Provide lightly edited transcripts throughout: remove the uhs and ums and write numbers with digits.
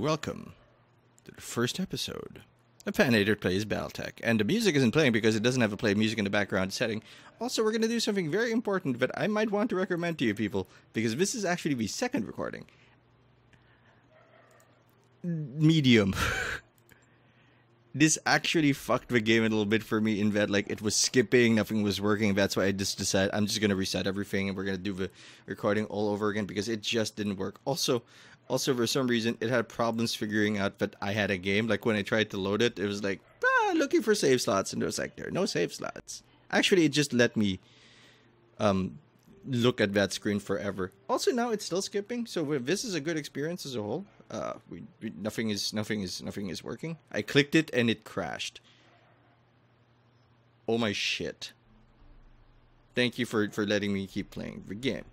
welcome to the first episode of Patinator Plays Battletech. And the music isn't playing because it doesn't have a play music in the background setting. Also, we're going to do something very important that I might want to recommend to you people, because this is actually the second recording. Medium. This actually fucked the game a little bit for me in that, like, it was skipping, nothing was working. That's why I just decided I'm just going to reset everything and we're going to do the recording all over again because it just didn't work. Also, for some reason, it had problems figuring out that I had a game. Like, when I tried to load it, it was like, looking for save slots, and it was like, there are no save slots. Actually, it just let me look at that screen forever. Also, now it's still skipping, so this is a good experience as a whole. Nothing is working. I clicked it and it crashed. Oh my shit. Thank you for letting me keep playing the game.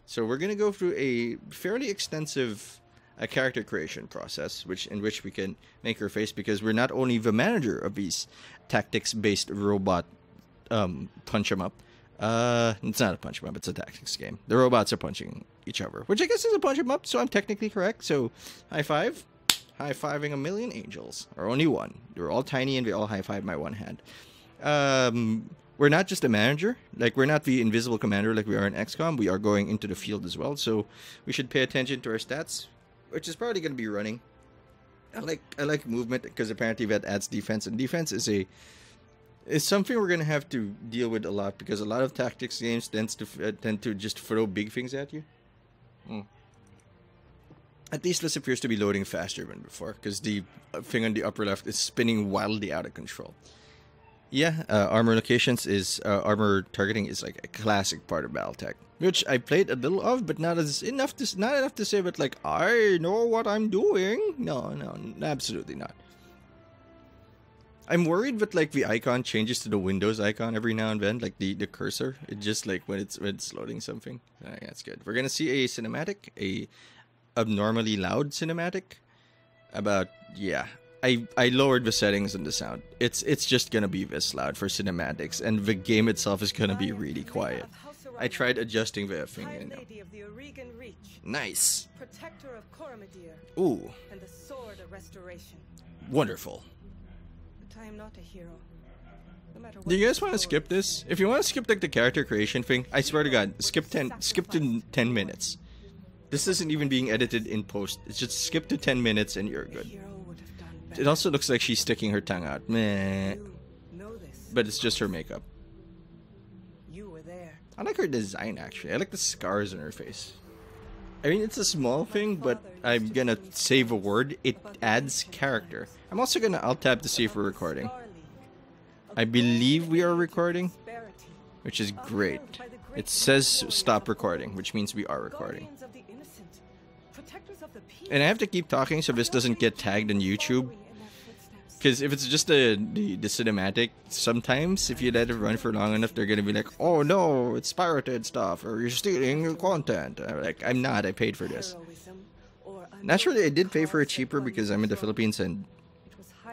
So we're gonna go through a fairly extensive character creation process, in which we can make our face, because we're not only the manager of these tactics-based robot punch 'em up. It's not a punch 'em up, it's a tactics game. The robots are punching each other, which I guess is a punch 'em up, so I'm technically correct. So, high five. High-fiving a million angels. Or only one. They're all tiny and they all high-five my one hand. We're not just a manager. Like, we're not the invisible commander like we are in XCOM. We are going into the field as well, so we should pay attention to our stats, which is probably going to be running. I like movement, because apparently that adds defense, and defense is something we're going to have to deal with a lot, because a lot of tactics games tend to just throw big things at you. At least this appears to be loading faster than before, because the thing on the upper left is spinning wildly out of control. Yeah, armor locations is armor targeting is like a classic part of Battletech, which I played a little of, but not enough to say that, like, I know what I'm doing. No, absolutely not. I'm worried that, like, the icon changes to the Windows icon every now and then, like the cursor. It just, like, when it's loading something. That's good. We're gonna see a cinematic, a abnormally loud cinematic. I lowered the settings on the sound. It's just gonna be this loud for cinematics, and the game itself is gonna be really quiet. I tried adjusting the thing. Nice. Ooh. And the sword of restoration. Wonderful. I am not a hero. Do you guys want to skip this? If you want to skip, like, the character creation thing, I swear to God, skip to 10 minutes. This isn't even being edited in post. It's just skip to 10 minutes and you're good. It also looks like she's sticking her tongue out. Meh. But it's just her makeup. I like her design, actually. I like the scars on her face. I mean, it's a small thing, but I'm gonna save a word. It adds character. I'm also gonna alt-tab to see if we're recording. I believe we are recording, which is great. It says stop recording, which means we are recording. And I have to keep talking so this doesn't get tagged on YouTube. Because if it's just the cinematic, sometimes if you let it run for long enough, they're gonna be like, oh no, it's pirated stuff, or you're stealing your content. Like, I'm not, I paid for this. Naturally, I did pay for it cheaper because I'm in the Philippines and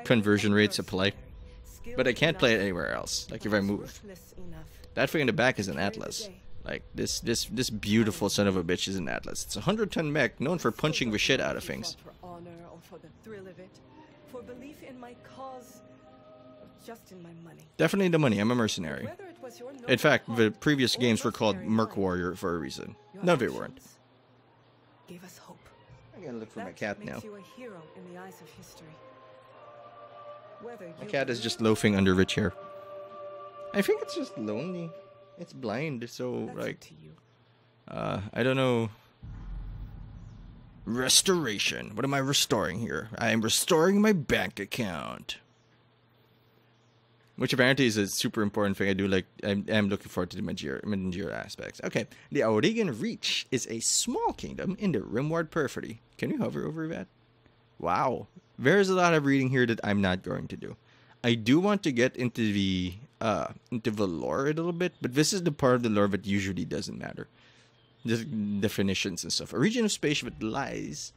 conversion rates apply. But I can't play it anywhere else, like if I move. That thing in the back is an Atlas. Like, this beautiful son of a bitch is an Atlas. It's a 100-ton mech known for punching the shit out of things. Definitely the money. I'm a mercenary. In fact, the previous games were called Merc Warrior for a reason. No, they weren't. I gotta look for my cat now. My cat is just loafing under the chair. I think it's just lonely. It's blind, so, like, I don't know. Restoration. What am I restoring here? I am restoring my bank account. Which apparently is a super important thing I do. Like, I'm looking forward to the managerial aspects. Okay. The Aurigan Reach is a small kingdom in the Rimward Periphery. Can we hover over that? Wow. There's a lot of reading here that I'm not going to do. I do want to get into the lore a little bit, but this is the part of the lore that usually doesn't matter. Just definitions and stuff. A region of space that lies...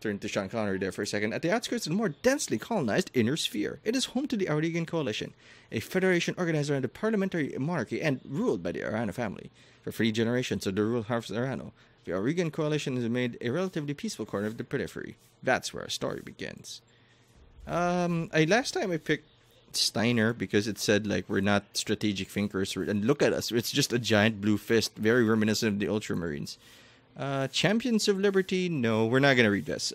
Turn to Sean Connery there for a second. At the outskirts of the more densely colonized Inner Sphere, it is home to the Aurigan Coalition, a federation organized around the parliamentary monarchy and ruled by the Arano family. For 3 generations of the rule of Arano, The Aurigan coalition has made a relatively peaceful corner of the periphery. That's where our story begins. Last time I picked Steiner because it said like we're not strategic thinkers, and look at us, it's just a giant blue fist, very reminiscent of the Ultramarines. Champions of Liberty, no, we're not gonna read this.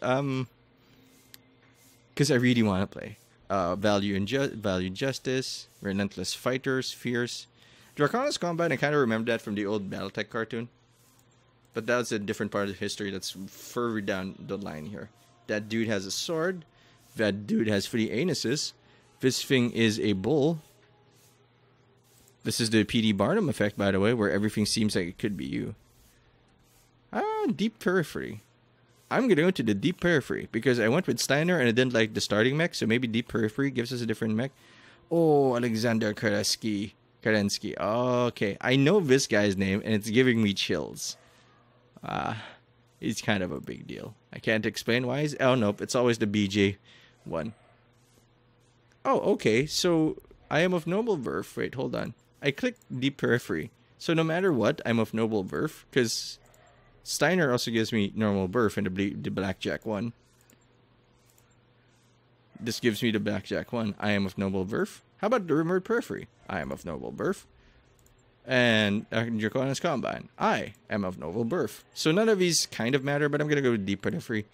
Because I really want to play. Value Justice, Relentless Fighters, Fierce. Draconis Combine, I kind of remember that from the old Battletech cartoon. But that's a different part of history that's further down the line here. That dude has a sword. That dude has 3 anuses. This thing is a bull. This is the P.D. Barnum effect, by the way, where everything seems like it could be you. Deep Periphery. I'm going to go to the Deep Periphery because I went with Steiner and I didn't like the starting mech, so maybe Deep Periphery gives us a different mech. Oh, Alexander Kerensky. Okay, I know this guy's name and it's giving me chills. He's kind of a big deal. I can't explain why he's... Oh, nope, it's always the BJ one. Oh, okay, so I am of noble birth. Wait, hold on. I clicked Deep Periphery. So no matter what, I'm of noble birth because... Steiner also gives me normal birth in the Blackjack one. This gives me the Blackjack one. I am of noble birth. How about the Remote Periphery? I am of noble birth. And Draconis Combine. I am of noble birth. So none of these kind of matter, but I'm going to go with Deep Periphery.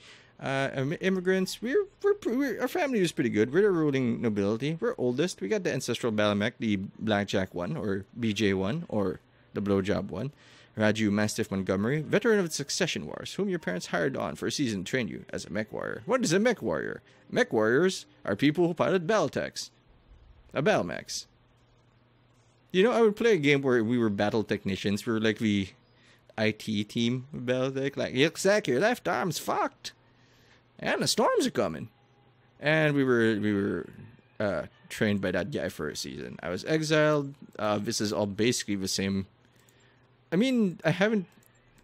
Immigrants, our family is pretty good. We're the ruling nobility. We're oldest. We got the Ancestral Battlemech, the Blackjack one, or BJ one, or the Blowjob one. Raju Mastiff Montgomery, veteran of the Succession Wars, whom your parents hired on for a season to train you as a mech warrior. What is a mech warrior? Mech warriors are people who pilot Battletechs. Battlemechs. You know, I would play a game where we were battle technicians. We were like the IT team of Battletech. Like, looks like your left arm's fucked. And the storms are coming. And we were trained by that guy for a season. I was exiled. This is all basically the same... I mean, I haven't,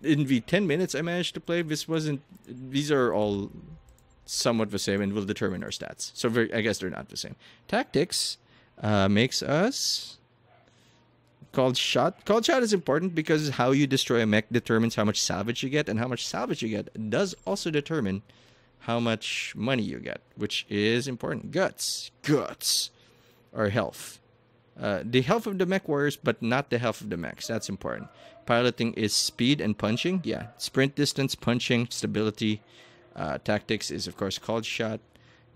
in the 10 minutes I managed to play, these are all somewhat the same and will determine our stats. So I guess they're not the same. Tactics makes us called shot. Called shot is important because how you destroy a mech determines how much salvage you get, and how much salvage you get does also determine how much money you get, which is important. Guts, or health. The health of the mech warriors, but not the health of the mechs. That's important. Piloting is speed and punching. Yeah, sprint distance, punching, stability. Tactics is, of course, called shot.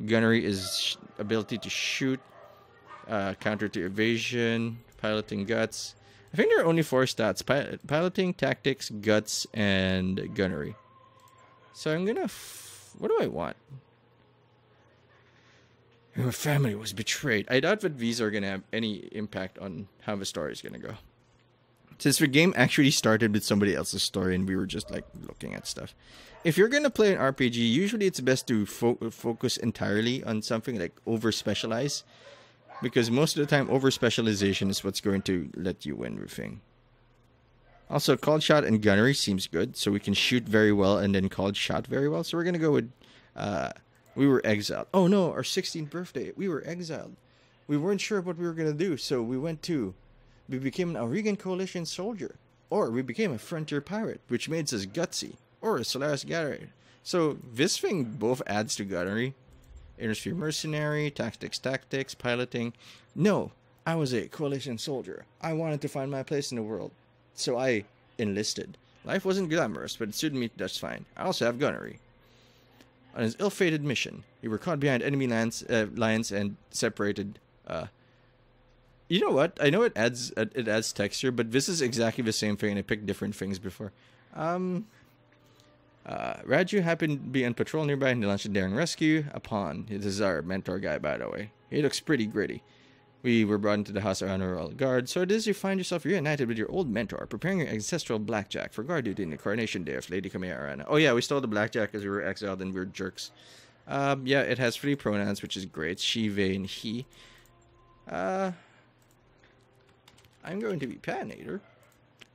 Gunnery is ability to shoot. Counter to evasion. Piloting, guts. I think there are only 4 stats. Piloting, tactics, guts, and gunnery. So I'm gonna... what do I want? Your family was betrayed. I doubt that these are going to have any impact on how the story is going to go. Since the game actually started with somebody else's story and we were just like looking at stuff. If you're going to play an RPG, usually it's best to focus entirely on something, like over-specialize. Because most of the time, over-specialization is what's going to let you win the thing. Also, called shot and gunnery seems good. So we can shoot very well and then called shot very well. So we're going to go with... we were exiled. Oh no, our 16th birthday. We were exiled. We weren't sure what we were going to do, so we became an Aurigan Coalition soldier. Or we became a frontier pirate, which made us gutsy. Or a Solaris Gathering. So this thing both adds to gunnery. Innersphere mercenary, tactics, piloting. No, I was a coalition soldier. I wanted to find my place in the world. So I enlisted. Life wasn't glamorous, but it suited me just fine. I also have gunnery. On his ill-fated mission, we were caught behind enemy lines and separated. You know what? I know it adds texture, but this is exactly the same thing, and I picked different things before. Raju happened to be on patrol nearby and he launched a daring rescue upon. This is our mentor guy, by the way. He looks pretty gritty. We were brought into the house around our old guard. So it is you find yourself reunited with your old mentor, preparing your ancestral blackjack for guard duty in the coronation day of Lady Kamea Arana. Oh yeah, we stole the blackjack because we were exiled and we were jerks. Yeah, it has 3 pronouns, which is great. She, they, and he. I'm going to be Patinator.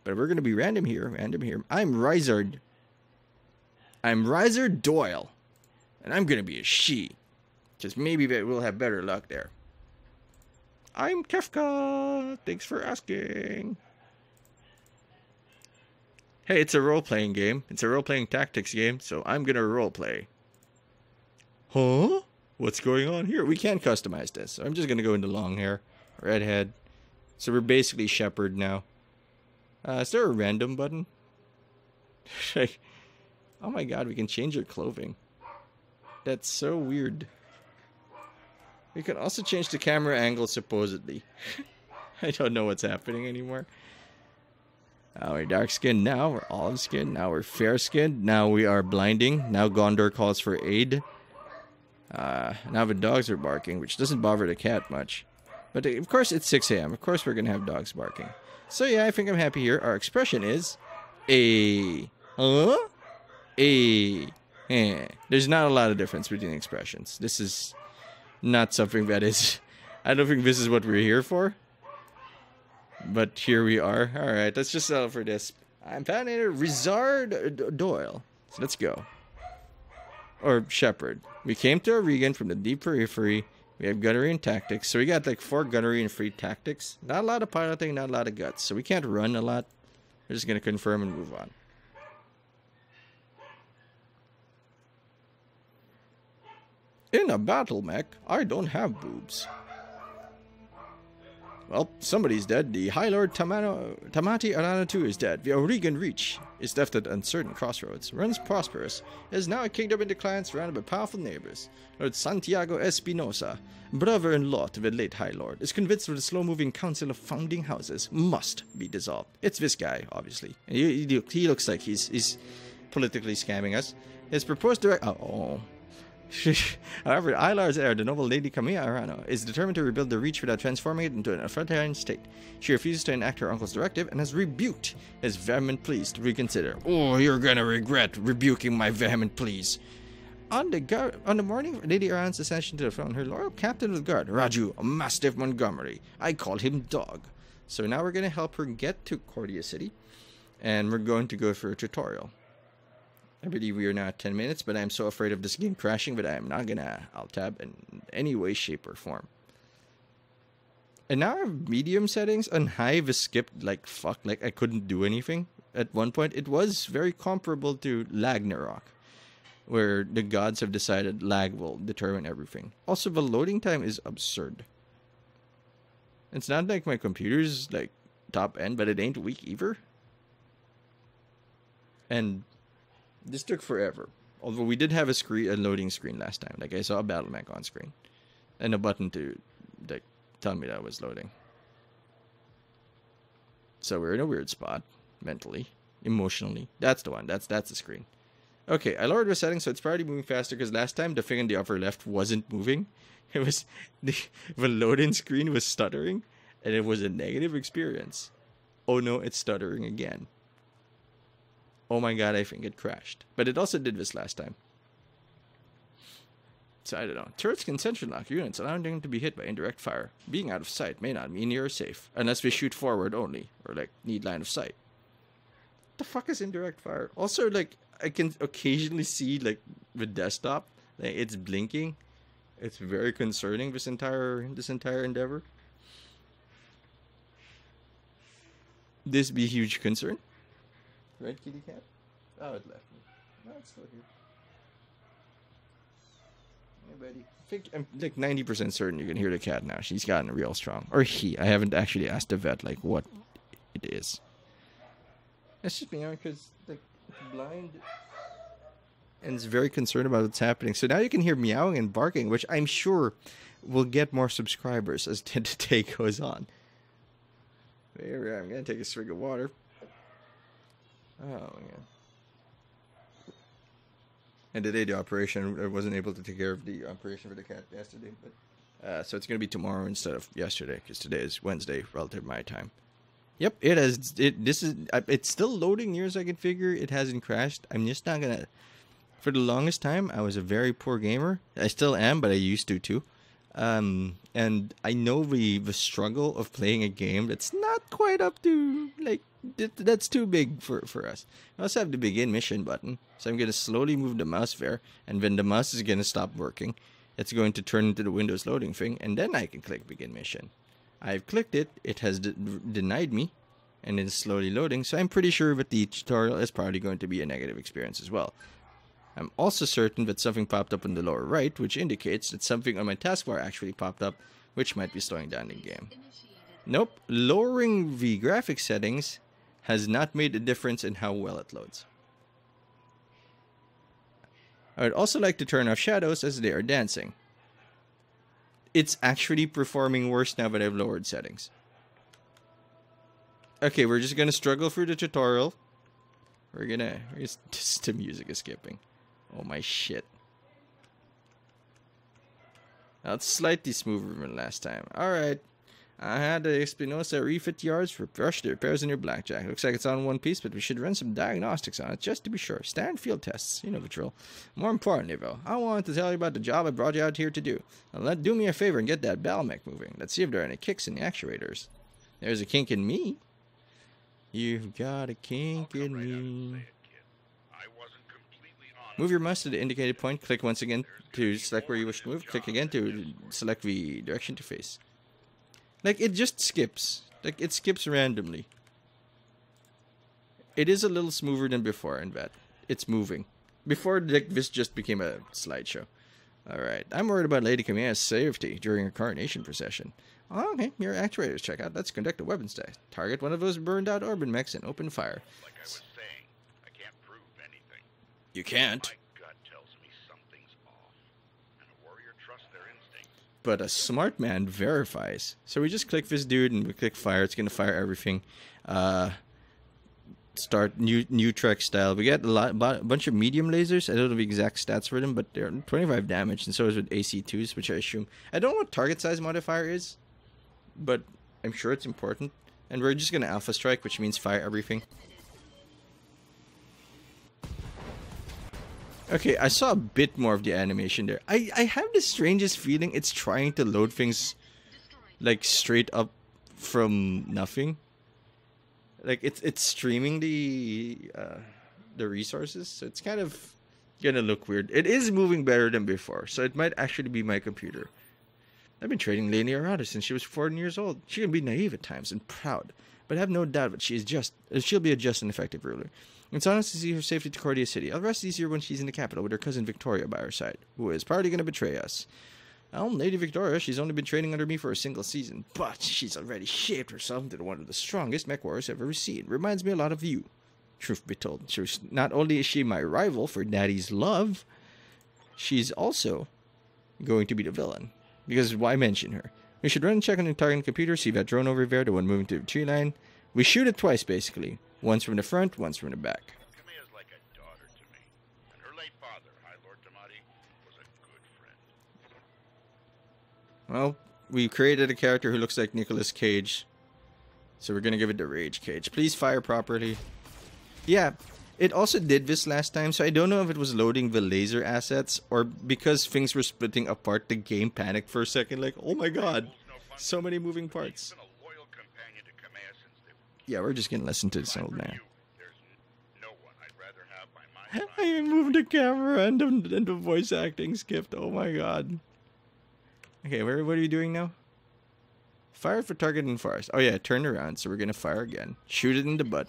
But we're going to be random here. I'm Rizard. I'm Rizard Doyle. And I'm going to be a she. Because maybe we'll have better luck there. I'm Kefka. Thanks for asking. Hey, it's a role-playing game. It's a role-playing tactics game, so I'm gonna role-play. Huh? What's going on here? We can't customize this, so I'm just gonna go into long hair, redhead. So we're basically shepherd now. Is there a random button? Like, oh my god, we can change your clothing. That's so weird. We can also change the camera angle, supposedly. I don't know what's happening anymore. We're dark skinned now, we're olive skinned, now we're fair skinned, now we are blinding, now Gondor calls for aid. Now the dogs are barking, which doesn't bother the cat much. But of course it's 6 a.m. Of course we're gonna have dogs barking. So yeah, I think I'm happy here. Our expression is a There's not a lot of difference between expressions. This is not something that is... I don't think this is what we're here for. But here we are. Alright, let's just settle for this. I'm Patinator Rizard Doyle. So let's go. Or Shepherd. We came to Oregon from the deep periphery. We have gunnery and tactics. So we got like 4 gunnery and 3 tactics. Not a lot of piloting, not a lot of guts. So we can't run a lot. We're just going to confirm and move on. In a battle mech, I don't have boobs. Well, somebody's dead. The High Lord Tamati Arana II is dead. The Oregon Reach is left at uncertain crossroads. Runs prosperous. It is now a kingdom in decline surrounded by powerful neighbors. Lord Santiago Espinosa, brother-in-law to the late High Lord, is convinced that the slow-moving council of founding houses must be dissolved. It's this guy, obviously. He looks like he's politically scamming us. His proposed direct... However, Ilar's heir, the noble Lady Camilla Arano, is determined to rebuild the Reach without transforming it into an authoritarian state. She refuses to enact her uncle's directive and has rebuked his vehement pleas to reconsider. Oh, you're gonna regret rebuking my vehement pleas. On the morning of Lady Arano's ascension to the throne, her loyal captain of the guard, Raju, a Mastiff Montgomery, I call him Dog. So now we're gonna help her get to Cordia City, and we're going to go for a tutorial. I believe we are now at 10 minutes, but I'm so afraid of this game crashing that I am not gonna alt-tab in any way, shape, or form. And now I have medium settings. On high, this skipped like fuck, like I couldn't do anything. At one point, it was very comparable to Ragnarok, where the gods have decided lag will determine everything. Also, the loading time is absurd. It's not like my computer's like top end, but it ain't weak either. And this took forever. Although we did have a loading screen last time. Like I saw a battle mech on screen. And a button to like tell me that it was loading. So we're in a weird spot. Mentally. Emotionally. That's the one. That's the screen. Okay, I lowered the settings so it's probably moving faster because last time the thing in the upper left wasn't moving. It was the loading screen was stuttering and it was a negative experience. Oh no, it's stuttering again. Oh my god, I think it crashed. But it also did this last time. So I don't know. Turrets can sentry lock units, allowing them to be hit by indirect fire. Being out of sight may not mean you're safe, unless we shoot forward only, or like need line of sight. What the fuck is indirect fire? Also, like, I can occasionally see like the desktop, like it's blinking. It's very concerning, this entire endeavor. This be a huge concern. Right, kitty cat? Oh, it left me. No, it's still here. Hey, buddy. I think I'm like 90% certain you can hear the cat now. She's gotten real strong. Or he. I haven't actually asked the vet, like, what it is. It's just me, because, like, it's blind. And it's very concerned about what's happening. So now you can hear meowing and barking, which I'm sure will get more subscribers as the day goes on. There we are. I'm going to take a swig of water. Oh, yeah. And today the operation, I wasn't able to take care of the operation for the cat yesterday, but so it's going to be tomorrow instead of yesterday, because today is Wednesday relative to my time. Yep, it's still loading near as I can figure. It hasn't crashed. I'm just not going to, for the longest time, I was a very poor gamer. I still am, but I used to too. And I know the struggle of playing a game that's not quite up to, like, that's too big for us. I also have the begin mission button, so I'm going to slowly move the mouse there, and when the mouse is going to stop working, it's going to turn into the Windows loading thing, and then I can click begin mission. I've clicked it, it has denied me, and it's slowly loading, so I'm pretty sure that the tutorial is probably going to be a negative experience as well. I'm also certain that something popped up in the lower right, which indicates that something on my taskbar actually popped up, which might be slowing down the game. Nope, lowering the graphics settings has not made a difference in how well it loads. I would also like to turn off shadows as they are dancing. It's actually performing worse now that I've lowered settings. Okay, we're just gonna struggle through the tutorial. The music is skipping. Oh my shit. Now it's slightly smoother than last time. Alright. I had the Espinosa refit yards for brush the repairs in your blackjack. Looks like it's on one piece, but we should run some diagnostics on it just to be sure. Standard field tests, you know the drill. More importantly, though, I wanted to tell you about the job I brought you out here to do. Now, do me a favor and get that Battletech moving. Let's see if there are any kicks in the actuators. There's a kink in me. You've got a kink in me. Move your mouse to the indicated point. Click once again to select where you wish to move. Click again to select the direction to face. Like, it just skips. Like, it skips randomly. It is a little smoother than before in that it's moving. Before, like, this just became a slideshow. Alright, I'm worried about Lady Kamiya's safety during her coronation procession. Oh, okay, your actuators check out. Let's conduct a weapons test. Target one of those burned out Orban mechs and open fire. Like I was saying, I can't prove anything. You can't. My gut tells me something's off. And a warrior trusts their instinct. But a smart man verifies. So we just click this dude and we click fire. It's gonna fire everything. Start new Trek style. We got a bunch of medium lasers. I don't know the exact stats for them, but they're 25 damage, and so is with AC2s, which I assume. I don't know what target size modifier is, but I'm sure it's important. And we're just gonna alpha strike, which means fire everything. Okay, I saw a bit more of the animation there. I have the strangest feeling it's trying to load things like straight up from nothing. Like it's streaming the resources, so it's kind of gonna look weird. It is moving better than before, so it might actually be my computer. I've been training Lady Arata since she was 14 years old. She can be naive at times and proud, but I have no doubt that she'll be a just and effective ruler. It's honest to see her safety to Cordia City. I'll rest easier when she's in the capital with her cousin Victoria by her side, who is probably gonna betray us. Well, Lady Victoria, she's only been training under me for a single season, but she's already shaped herself into one of the strongest mech warriors I've ever seen. Reminds me a lot of you. Truth be told, not only is she my rival for Daddy's love, she's also going to be the villain. Because why mention her? We should run and check on the target computer, see that drone over there, the one moving to the tree line. We shoot it twice, basically. Once from the front, once from the back. Kamiya's like a daughter to me, and her late father, High Lord Tamati, was a good friend. Well, we created a character who looks like Nicolas Cage, so we're gonna give it the Rage Cage. Please fire properly. Yeah, it also did this last time, so I don't know if it was loading the laser assets, or because things were splitting apart, the game panicked for a second, like, oh my god, so many moving parts. Yeah, we're just gonna listen to this old man. I even moved the camera and the voice acting skipped. Oh my god. Okay, what are you doing now? Fire for target in forest. Oh yeah, turn around, so we're gonna fire again. Shoot it in the butt.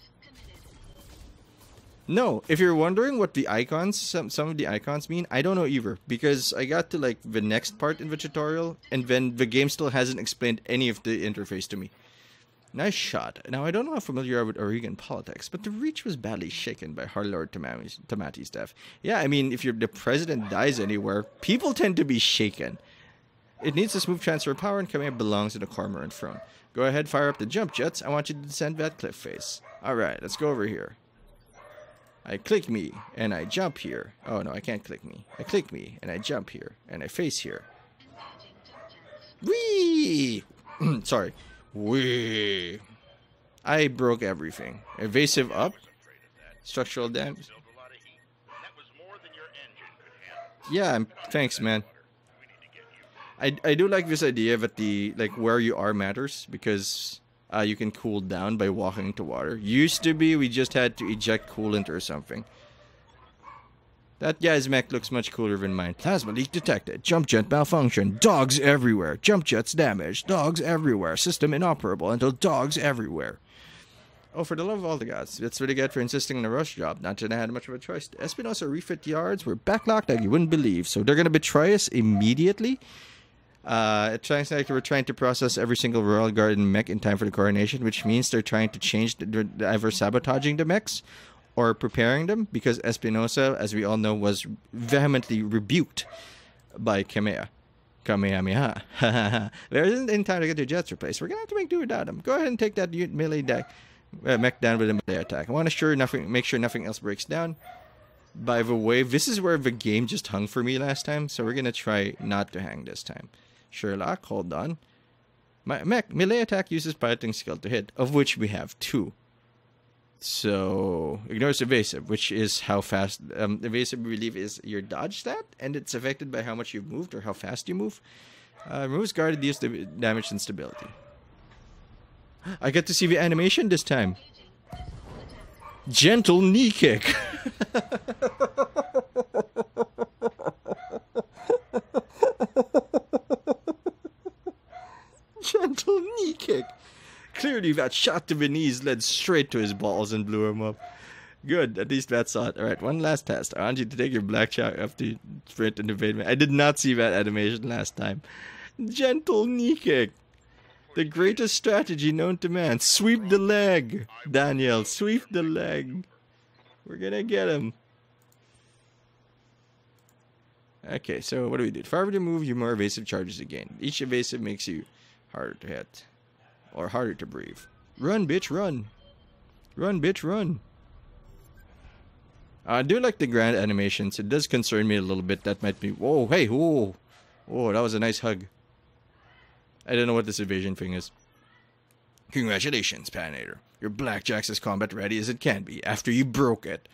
No, if you're wondering what the icons, some of the icons mean, I don't know either. Because I got to like the next part in the tutorial, and then the game still hasn't explained any of the interface to me. Nice shot. Now, I don't know how familiar you are with Oregon politics, but the Reach was badly shaken by High Lord Tamati's death. Yeah, I mean, if the president dies anywhere, people tend to be shaken. It needs a smooth transfer of power, and Kamiya belongs in the cormorant throne. Go ahead, fire up the jump jets. I want you to descend that cliff face. Alright, let's go over here. I click me, and I jump here. Oh no, I can't click me. I click me, and I jump here, and I face here. Whee! Sorry. Whee! I broke everything. Evasive up. Structural damage. Yeah, thanks, man. I do like this idea that the where you are matters, because you can cool down by walking into water. Used to be we just had to eject coolant or something. That guy's mech looks much cooler than mine. Plasma leak detected. Jump jet malfunction. Dogs everywhere. Jump jets damaged. Dogs everywhere. System inoperable until dogs everywhere. Oh, for the love of all the gods. That's what I get for insisting on a rush job. Not that I had much of a choice. The Espinosa refit yards were backlogged like you wouldn't believe. So they're going to betray us immediately. It sounds like we're trying to process every single Royal Guard and mech in time for the coronation, which means they're trying to change, either sabotaging the mechs or preparing them, because Espinosa, as we all know, was vehemently rebuked by Kamehameha. There isn't any time to get your jets replaced. We're going to have to make do without them. Go ahead and take that melee deck. Mech down with a melee attack. I want to make sure nothing else breaks down. By the way, this is where the game just hung for me last time, so we're gonna try not to hang this time. Sherlock, hold on. My mech melee attack uses piloting skill to hit, of which we have 2. So ignores evasive, which is how fast. Evasive, we believe, is your dodge stat, and it's affected by how much you've moved or how fast you move. Removes guarded use damage and stability. I get to see the animation this time. Gentle knee kick. Gentle knee kick. Clearly that shot to the knees led straight to his balls and blew him up. Good, at least that saw it. Alright, one last test. I want you to take your blackjack after sprint and evade me. I did not see that animation last time. Gentle knee kick. The greatest strategy known to man. Sweep the leg. Daniel, sweep the leg. We're gonna get him. Okay, so what do we do? The farther you move, you more evasive charges again. Each evasive makes you harder to hit. Or harder to breathe. Run, bitch, run. Run, bitch, run. I do like the grand animations. It does concern me a little bit. That might be... Whoa, hey, whoa. Whoa, that was a nice hug. I don't know what this evasion thing is. Congratulations, Patinator. Your blackjack's as combat ready as it can be after you broke it,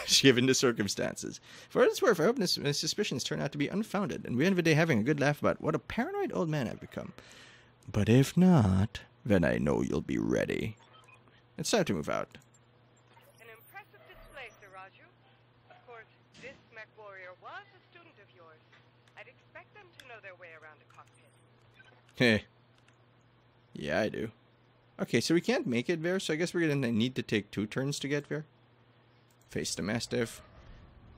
given the circumstances. For what it's worth, I hope my suspicions turn out to be unfounded, and we end the day having a good laugh about what a paranoid old man I've become. But if not, then I know you'll be ready. It's time to move out. An impressive display, Sir Raju. Of course, this mech warrior was a student of yours. I'd expect them to know their way around a cockpit. Heh. Yeah, I do. Okay, so we can't make it there, so I guess we're gonna need to take 2 turns to get there. Face the Mastiff.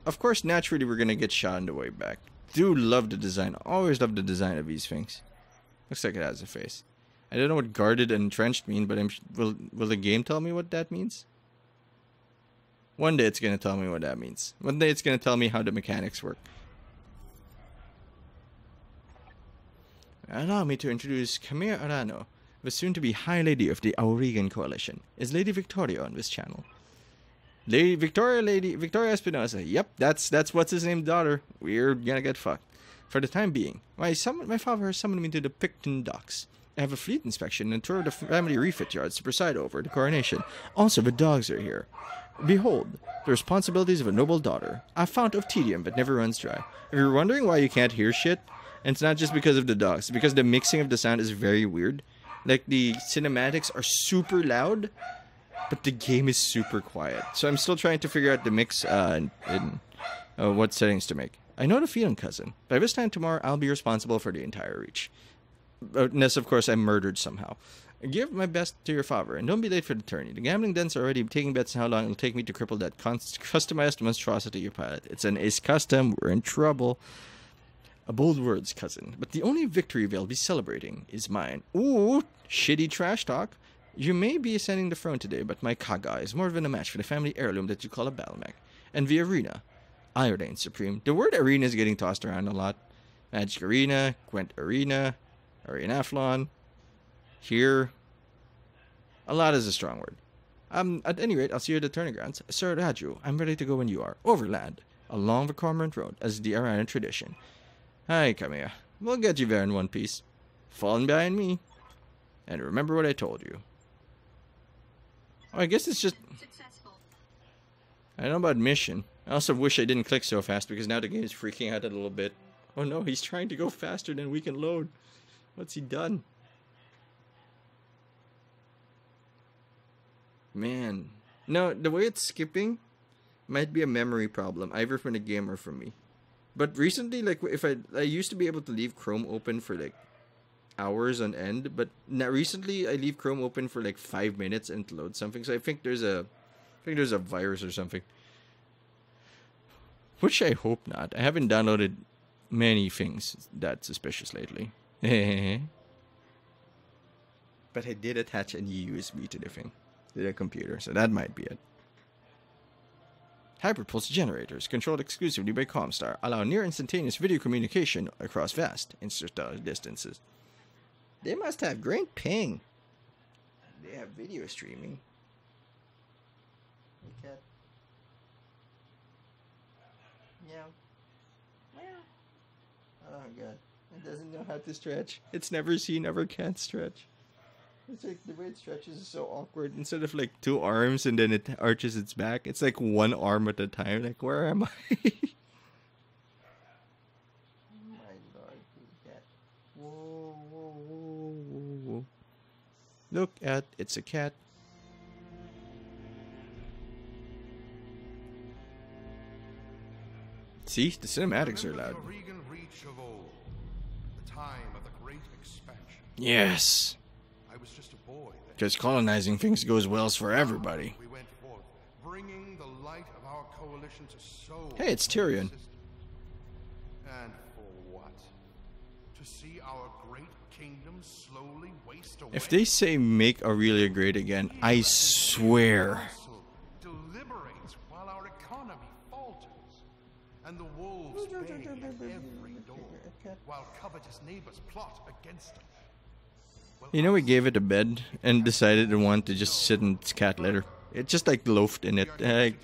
Of course, naturally, we're gonna get shot on the way back. Do love the design. Always love the design of these things. Looks like it has a face. I don't know what guarded and entrenched mean, but will the game tell me what that means? One day it's gonna tell me what that means. One day it's gonna tell me how the mechanics work. Allow me to introduce Camille Arano, the soon-to-be High Lady of the Aurigan Coalition. Is Lady Victoria on this channel? Lady Victoria Espinosa. Yep, that's what's his name's daughter. We're gonna get fucked. For the time being, my father has summoned me to the Picton docks. I have a fleet inspection and tour of the family refit yards to preside over the coronation. Also, the dogs are here. Behold, the responsibilities of a noble daughter, a fount of tedium that never runs dry. If you're wondering why you can't hear shit, and it's not just because of the dogs, because the mixing of the sound is very weird. Like, the cinematics are super loud, but the game is super quiet. So I'm still trying to figure out the mix in what settings to make. I know the feeling, cousin. By this time tomorrow, I'll be responsible for the entire reach. Unless, of course, I'm murdered somehow. Give my best to your father, and don't be late for the tourney. The gambling dens are already taking bets on how long it'll take me to cripple that customized monstrosity you pilot. It's an ace custom. We're in trouble. Bold words, cousin. But the only victory they'll be celebrating is mine. Ooh, shitty trash talk. You may be ascending the throne today, but my Kaga is more than a match for the family heirloom that you call a battle mech. And the arena, I reign supreme. The word arena is getting tossed around a lot. Magic Arena, Gwent Arena, Arenathlon. Here. A lot is a strong word. At any rate, I'll see you at the tourney grounds. Sir Raju, I'm ready to go when you are. Overland, along the Cormorant Road, as the Aranan tradition. Hi, come here. We'll get you there in one piece. Falling behind me. And remember what I told you. Oh, I guess it's just... Successful. I don't know about mission. I also wish I didn't click so fast, because now the game is freaking out a little bit. Oh no, he's trying to go faster than we can load. What's he done? Man. No, the way it's skipping might be a memory problem, either from the game or from me. But recently, like, if I used to be able to leave Chrome open for, like, hours on end. But now recently, I leave Chrome open for like 5 minutes and it loads something. So I think there's a virus or something. Which I hope not. I haven't downloaded many things that suspicious lately. But I did attach a USB to the thing, to the computer, so that might be it. Hyperpulse generators, controlled exclusively by Comstar, allow near instantaneous video communication across vast interstellar distances. They must have great ping. They have video streaming. Hey, cat. Meow. Meow. Oh god. It doesn't know how to stretch. It's never seen our cat stretch. It's like the way it stretches is so awkward. Instead of like 2 arms and then it arches its back, it's like 1 arm at a time. Like, where am I? My lord, cat. Whoa, whoa, whoa, whoa, whoa. Look at, it's a cat. See, the cinematics are loud. Yes. Because colonizing things goes well for everybody. Hey, it's Tyrion. And for what? To see our great kingdom slowly waste away. If they say make Aurelia great again, I swear. Deliberates while our economy falters, and the wolves bay at every door, while covetous neighbors plot against us. You know, we gave it a bed and decided it wanted to just sit in its cat litter. It just like loafed in it.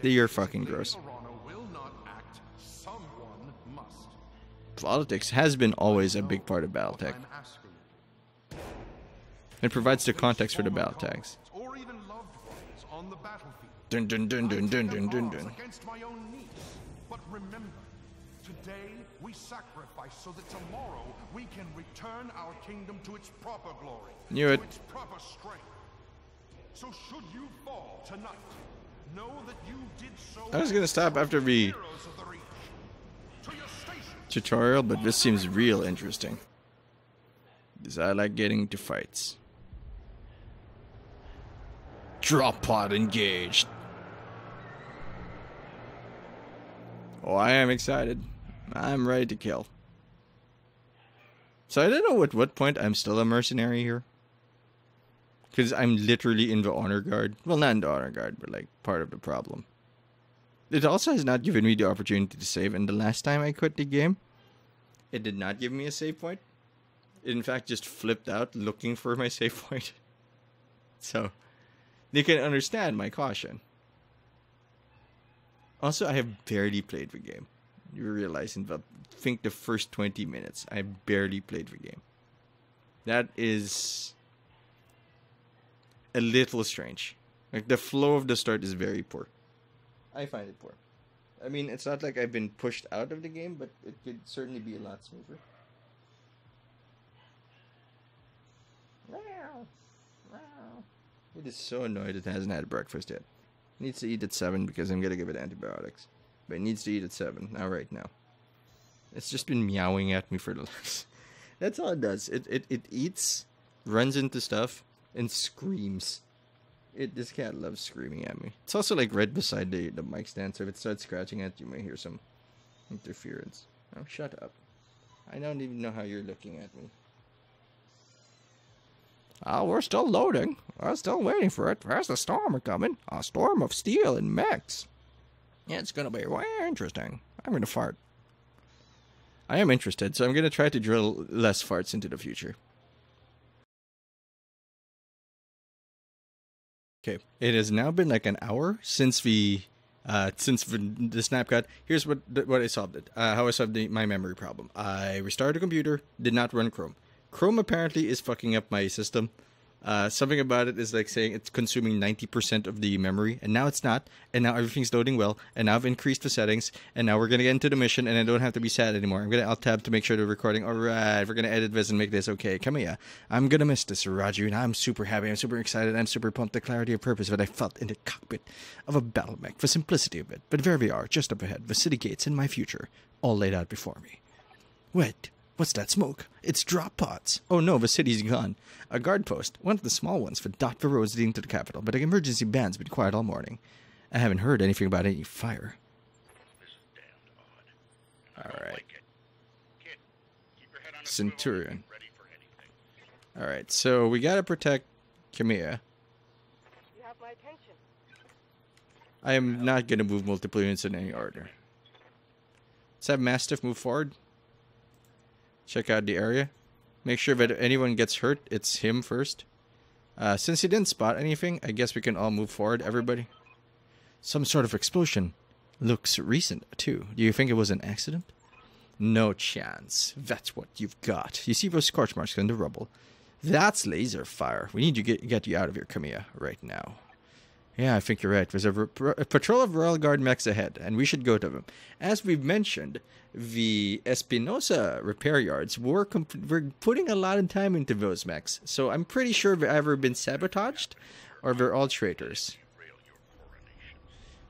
You're fucking gross. Politics has been always a big part of Battletech. It provides the context for the battle tags. Dun dun dun dun dun dun dun dun. But remember, today we sacrifice so that tomorrow we can return our kingdom to its proper glory, Knew it. to its proper strength. So should you fall tonight, know that you did so. I was gonna stop after the heroes of the Reach. To your station. tutorial, but this seems real interesting. Because I like getting into fights. Drop pod engaged. Oh, I am excited. I'm ready to kill. So I don't know at what point I'm still a mercenary here. Because I'm literally in the honor guard. Well, not in the honor guard, but like part of the problem. It also has not given me the opportunity to save. And the last time I quit the game, it did not give me a save point. It in fact just flipped out looking for my save point. So, they can understand my caution. Also, I have barely played the game. You realize in the, I think the first 20 minutes, I barely played the game. That is a little strange. Like, the flow of the start is very poor. I find it poor. I mean, it's not like I've been pushed out of the game, but it could certainly be a lot smoother. It is so annoyed it hasn't had breakfast yet. It needs to eat at 7 because I'm going to give it antibiotics. But it needs to eat at 7, now right now. It's just been meowing at me for the last... That's all it does. It eats, runs into stuff, and screams. This cat loves screaming at me. It's also like right beside the mic stand, so if it starts scratching at you, you may hear some interference. Oh, shut up. I don't even know how you're looking at me. Oh, we're still loading. We're still waiting for it. There's a storm coming. A storm of steel and mechs. Yeah, it's gonna be way interesting. I'm gonna fart. I am interested, so I'm gonna try to drill less farts into the future. Okay, it has now been like an hour since the snap cut. Here's what I solved it. How I solved my memory problem. I restarted the computer, did not run Chrome. Chrome apparently is fucking up my system. Something about it is like saying it's consuming 90% of the memory, and now it's not, and now everything's loading well, and now I've increased the settings, and now we're gonna get into the mission, and I don't have to be sad anymore. I'm gonna Alt-Tab to make sure the recording. Alright, we're gonna edit this and make this okay. Come here. I'm gonna miss this, Raju, and I'm super happy, I'm super excited, I'm super pumped. The clarity of purpose that I felt in the cockpit of a battle mech, the simplicity of it. But there we are, just up ahead, the city gates and my future, all laid out before me. Wait, What's that smoke? It's drop pods. Oh no, the city's gone. A guard post, one of the small ones, for dot the roads leading to the capital, but an emergency band's been quiet all morning. I haven't heard anything about any fire. This is damned odd. I don't Alright. like it. Kid, keep your head on a Centurion. swivel and be ready for anything. Alright, so we gotta protect Kamiya. You have my attention. I am not gonna move multiple units in any order. Let's have Mastiff move forward. Check out the area. Make sure that if anyone gets hurt, it's him first. Since he didn't spot anything, I guess we can all move forward, everybody. Some sort of explosion. Looks recent, too. Do you think it was an accident? No chance. That's what you've got. You see those scorch marks in the rubble? That's laser fire. We need to get you out of here, Kamiya, right now. Yeah, I think you're right. There's a patrol of Royal Guard mechs ahead, and we should go to them. As we've mentioned, the Espinosa repair yards, we're putting a lot of time into those mechs. So I'm pretty sure they've either been sabotaged or they're all traitors.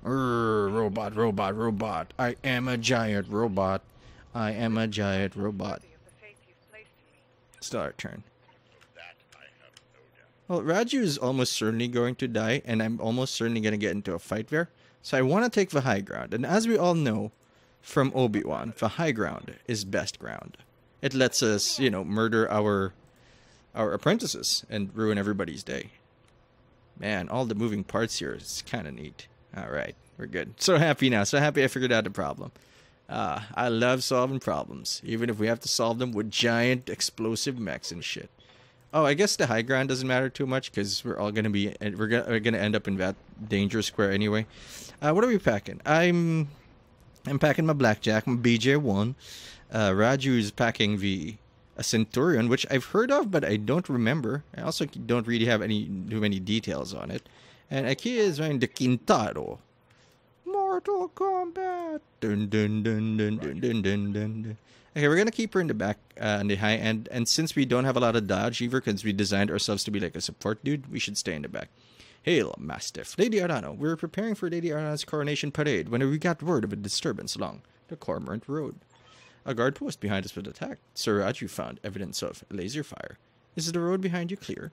Robot, robot, robot. I am a giant robot. I am a giant robot. Worthy of the faith you've placed in me. It's our turn. That I have no doubt. Well, Raju is almost certainly going to die, and I'm almost certainly going to get into a fight there. So I want to take the high ground. And as we all know from Obi-Wan, the high ground is best ground. It lets us, you know, murder our apprentices and ruin everybody's day. Man, all the moving parts here is kind of neat. All right, we're good. So happy now. So happy I figured out the problem. I love solving problems, even if we have to solve them with giant explosive mechs and shit. Oh, I guess the high ground doesn't matter too much because we're all we're gonna end up in that danger square anyway. What are we packing? I'm packing my blackjack, my BJ1. Raju is packing a Centurion, which I've heard of, but I don't remember. I also don't really have too many details on it. And Akia is wearing the Quintaro. Mortal Kombat. Dun dun dun dun dun dun dun dun. Okay, we're gonna keep her in the back on the high end, and since we don't have a lot of dodge either, because we designed ourselves to be like a support dude, we should stay in the back. Hail, Mastiff. Lady Arano, we were preparing for Lady Arano's coronation parade when we got word of a disturbance along the Cormorant Road. A guard post behind us was attacked. Sir Raju found evidence of laser fire. Is the road behind you clear?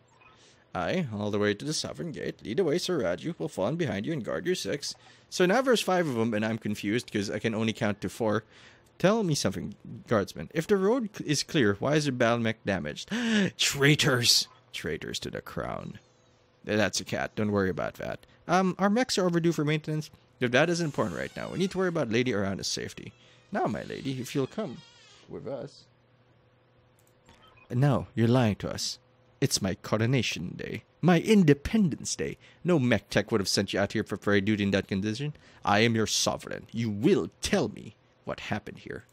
Aye, all the way to the southern gate. Lead the way, Sir Raju. We'll fall in behind you and guard your 6. So now there's 5 of them, and I'm confused because I can only count to 4. Tell me something, guardsman. If the road is clear, why is the battle mech damaged? Traitors! Traitors to the crown. That's a cat. Don't worry about that. Our mechs are overdue for maintenance. If that isn't important right now, we need to worry about Lady Arana's safety. Now, my lady, if you'll come with us. No, you're lying to us. It's my coronation day. My Independence Day. No mech tech would have sent you out here for parade duty in that condition. I am your sovereign. You will tell me what happened here.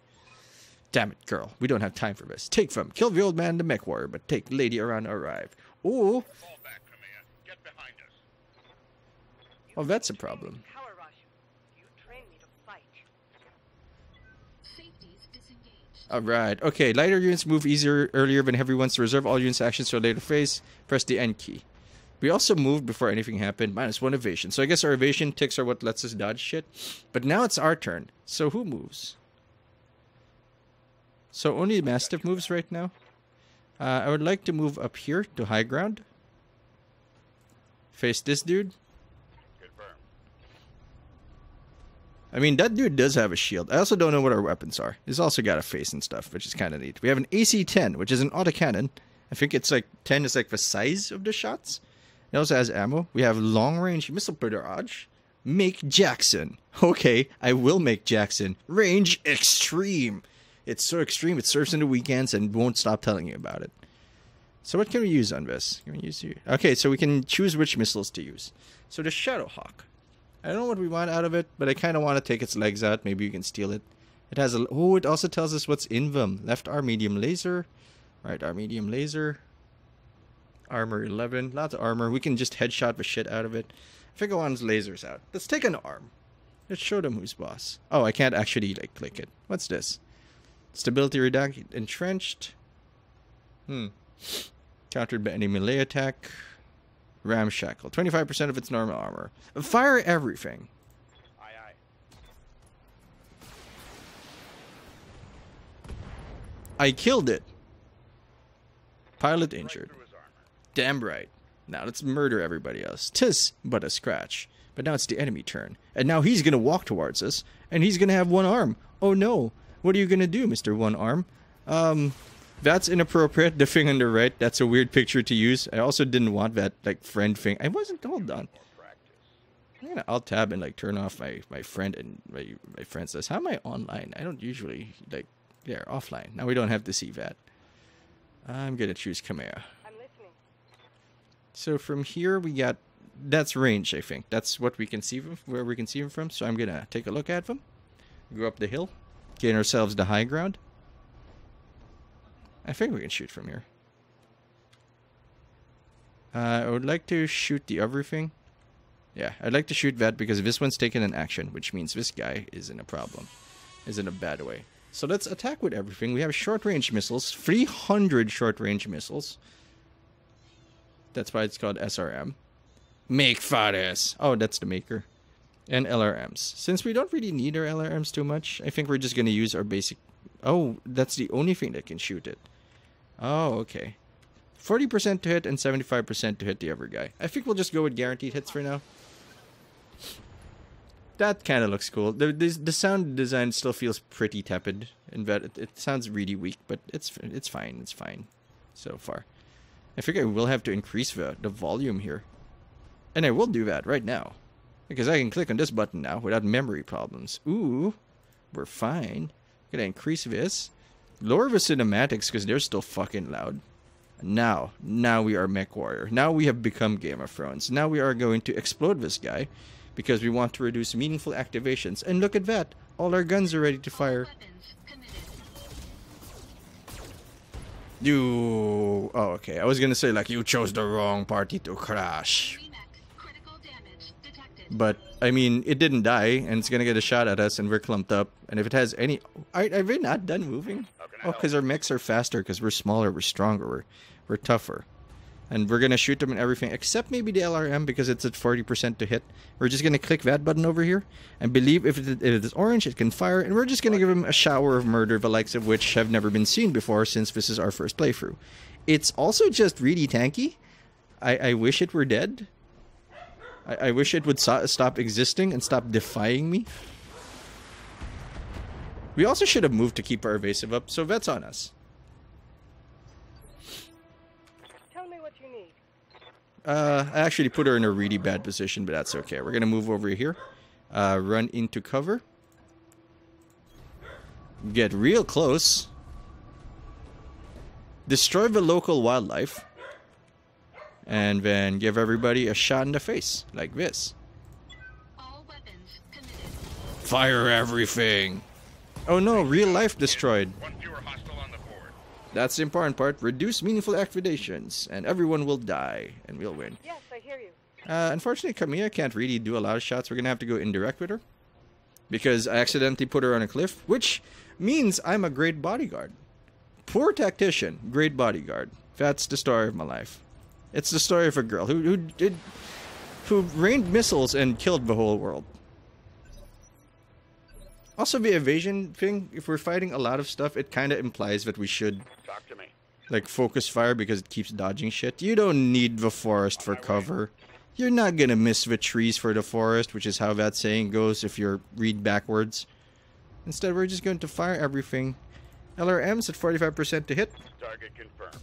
Damn it, girl. We don't have time for this. Take them. Kill the old man and the mech warrior, but take Lady Arana arrive. Oh. Fall back, Kamiya. Get behind us. Oh, that's a problem. Power Raju. You trained me to fight. Safety's disengaged. Alright. Okay, lighter units move earlier than heavy ones. To reserve all units' actions to a later phase, press the N key. We also moved before anything happened. -1 evasion. So I guess our evasion ticks are what lets us dodge shit. But now it's our turn. So who moves? So only Mastiff moves right now. I would like to move up here to high ground. Face this dude. Confirm. I mean, that dude does have a shield. I also don't know what our weapons are. He's also got a face and stuff, which is kind of neat. We have an AC-10, which is an autocannon. I think it's like 10 is like the size of the shots. It also has ammo. We have long-range missile barrage. Make Jackson. Okay, I will make Jackson. Range extreme. It's so extreme, it serves in the weekends and won't stop telling you about it. So what can we use on this? Can we use here? Okay, so we can choose which missiles to use. So the Shadowhawk. I don't know what we want out of it, but I kind of want to take its legs out. Maybe you can steal it. It has a... Oh, it also tells us what's in them. Left arm medium laser. Right arm medium laser. Armor 11. Lots of armor. We can just headshot the shit out of it. I think I want his lasers out. Let's take an arm. Let's show them who's boss. Oh, I can't actually like click it. What's this? Stability reduction. Entrenched. Countered by any melee attack. Ramshackle. 25% of its normal armor. Fire everything. Aye, aye. I killed it. Pilot injured. Through his armor. Damn right. Now let's murder everybody else. 'Tis but a scratch. But now it's the enemy turn. And now he's gonna walk towards us. And he's gonna have one arm. Oh no. What are you gonna do, Mr. One Arm? That's inappropriate. The thing on the right, that's a weird picture to use. I also didn't want that, like, friend thing. I wasn't hold on. I'm gonna alt tab and, like, turn off my friend and my friends list. How am I online? I don't usually, like, yeah, offline. Now we don't have to see that. I'm gonna choose Chimera. I'm listening. So from here we got, that's range, I think. That's what we can see from, where we can see him from. So I'm gonna take a look at them. Go up the hill. Gain ourselves the high ground. I think we can shoot from here. I would like to shoot the other thing. Yeah, I'd like to shoot that because this one's taken an action, which means this guy is in a problem. Is in a bad way. So let's attack with everything. We have short-range missiles. 300 short-range missiles. That's why it's called SRM. Make fares. Oh, that's the maker. And LRMs. Since we don't really need our LRMs too much, I think we're just going to use our basic... Oh, that's the only thing that can shoot it. Oh, okay. 40% to hit and 75% to hit the other guy. I think we'll just go with guaranteed hits for now. That kind of looks cool. The sound design still feels pretty tepid. In that it sounds really weak, but it's fine. It's fine so far. I think I will have to increase the volume here. And I will do that right now. Because I can click on this button now without memory problems. Ooh, we're fine. Gonna increase this. Lower the cinematics because they're still fucking loud. Now we are Mech Warrior. Now we have become Game of Thrones. Now we are going to explode this guy because we want to reduce meaningful activations. And look at that. All our guns are ready to fire. You... Oh, okay. I was gonna say, like, you chose the wrong party to crash. But, I mean, it didn't die, and it's gonna get a shot at us, and we're clumped up. And if it has any... Are we not done moving? Oh, because our mechs are faster, because we're smaller, we're stronger, we're tougher. And we're gonna shoot them and everything, except maybe the LRM, because it's at 40% to hit. We're just gonna click that button over here, and believe if it is orange, it can fire, and we're just gonna give him a shower of murder, the likes of which have never been seen before, since this is our first playthrough. It's also just really tanky. I wish it were dead. I wish it would stop existing and stop defying me. We also should have moved to keep our evasive up, so that's on us. Tell me what you need. I actually put her in a really bad position, but that's okay. We're gonna move over here. Run into cover. Get real close. Destroy the local wildlife. And then give everybody a shot in the face, like this. All weapons committed. Fire everything. Oh no, real life destroyed. One fewer hostile on the board. That's the important part. Reduce meaningful activations, and everyone will die, and we'll win. Yes, I hear you. Unfortunately, Camilla can't really do a lot of shots. We're gonna have to go indirect with her. Because I accidentally put her on a cliff, which means I'm a great bodyguard. Poor tactician, great bodyguard. That's the story of my life. It's the story of a girl who rained missiles and killed the whole world. Also, the evasion thing, if we're fighting a lot of stuff, it kind of implies that we should, Talk to me. like, focus fire because it keeps dodging shit. You don't need the forest for cover. You're not gonna miss the trees for the forest, which is how that saying goes if you read backwards. Instead, we're just going to fire everything. LRM's at 45% to hit. Target confirmed.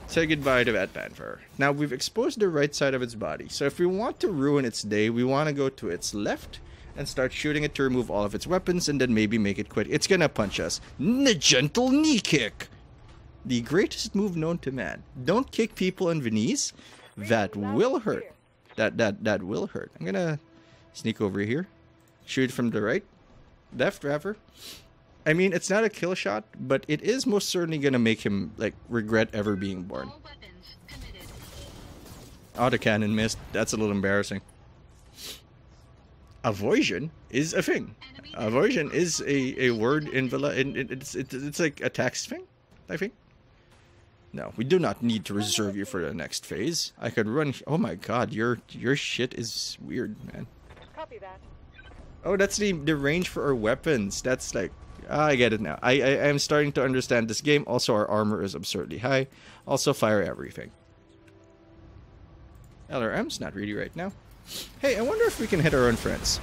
Say goodbye to that panther. Now, we've exposed the right side of its body. So if we want to ruin its day, we want to go to its left and start shooting it to remove all of its weapons and then maybe make it quit. It's gonna punch us. The gentle knee kick. The greatest move known to man. Don't kick people in the knees. That will hurt. That will hurt. I'm gonna sneak over here. Shoot from the right. Left, rather. I mean, it's not a kill shot, but it is most certainly gonna make him, like, regret ever being born. All weapons committed. Autocannon missed. That's a little embarrassing. Avoision is a thing. Avoision is a word in Villa. It's like a tax thing, I think. No, we do not need to reserve you for the next phase. I could run. Oh my god, your shit is weird, man. Copy that. Oh, that's the range for our weapons. That's like, I get it now. I am starting to understand this game. Also, our armor is absurdly high. Also, fire everything. LRM's not really right now. Hey, I wonder if we can hit our own friends.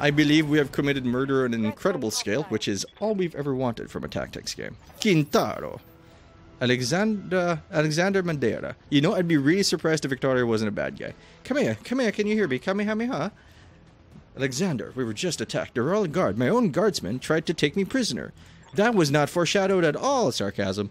I believe we have committed murder on an incredible scale, which is all we've ever wanted from a tactics game. Quintaro. Alexander Madeira. You know, I'd be really surprised if Victoria wasn't a bad guy. Come here, can you hear me? Kamehameha. Alexander, we were just attacked. The Royal Guard, my own guardsmen, tried to take me prisoner. That was not foreshadowed at all, sarcasm.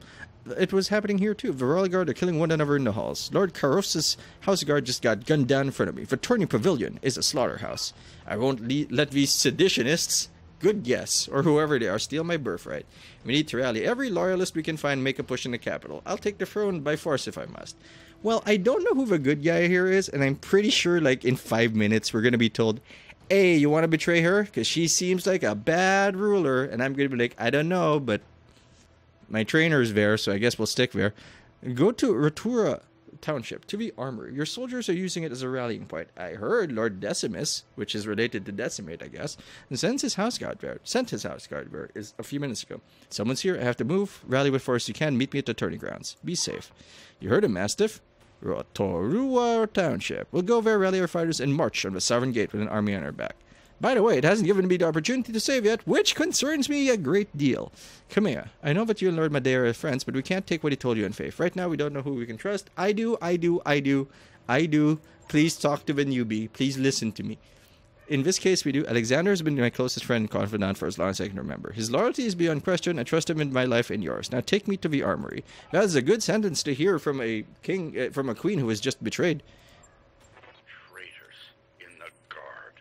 It was happening here too. The Royal Guard are killing one another in the halls. Lord Caros's house guard just got gunned down in front of me. Victoria Pavilion is a slaughterhouse. I won't let these seditionists, good guess, or whoever they are, steal my birthright. We need to rally every loyalist we can find and make a push in the capital. I'll take the throne by force if I must. Well, I don't know who the good guy here is, and I'm pretty sure like in 5 minutes we're going to be told, hey, you want to betray her? Because she seems like a bad ruler. And I'm going to be like, I don't know, but my trainer's there, so I guess we'll stick there. Go to Ratura Township to be armor. Your soldiers are using it as a rallying point. I heard Lord Decimus, which is related to Decimate, I guess, and sent his house guard there is a few minutes ago. Someone's here. I have to move. Rally with force you can. Meet me at the turning grounds. Be safe. You heard him, Mastiff? Rotorua Township. We'll go there, rally our fighters, and march on the Sovereign Gate with an army on our back. By the way, it hasn't given me the opportunity to save yet, which concerns me a great deal. Come here. I know that you and Lord Madeira are friends, but we can't take what he told you in faith. Right now, we don't know who we can trust. I do. Please talk to the newbie. Please listen to me. In this case, we do. Alexander has been my closest friend and confidant for as long as I can remember. His loyalty is beyond question. I trust him in my life and yours. Now take me to the armory. That is a good sentence to hear from a king, from a queen who was just betrayed. Traitors in the guard.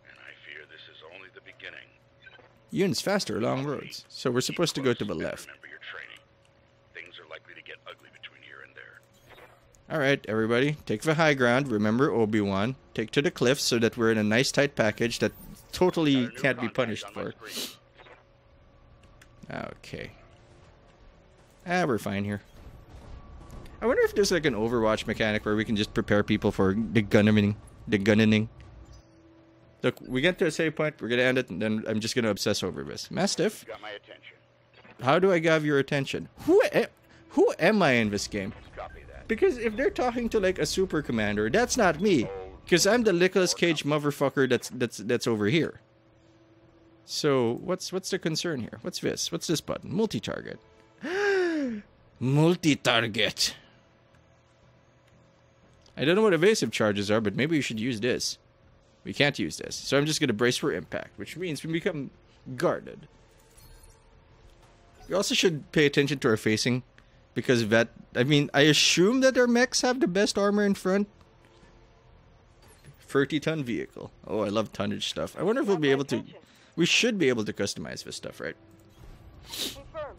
And I fear this is only the beginning. Yun's faster along roads, so we're supposed to go to the left. Remember your training. Things are likely to get ugly between here and there. Alright, everybody, take the high ground. Remember Obi-Wan. Take to the cliffs so that we're in a nice tight package that totally can't be punished for. Okay. We're fine here. I wonder if there's like an Overwatch mechanic where we can just prepare people for the gunning. Look, we get to a save point, we're gonna end it, and then I'm just gonna obsess over this. Mastiff, You got my attention. how do I have your attention? Who am I in this game? Copy that. Because if they're talking to like a super commander, that's not me. Because I'm the Nicolas Cage motherfucker that's over here. So what's the concern here? What's this? What's this button? Multi-target. Multi-target. I don't know what evasive charges are, but maybe we should use this. We can't use this. So I'm just gonna brace for impact, which means we become guarded. We also should pay attention to our facing. Because that, I mean, I assume that our mechs have the best armor in front. 30-ton vehicle. Oh, I love tonnage stuff. I wonder if we'll be able to... We should be able to customize this stuff, right? Confirmed.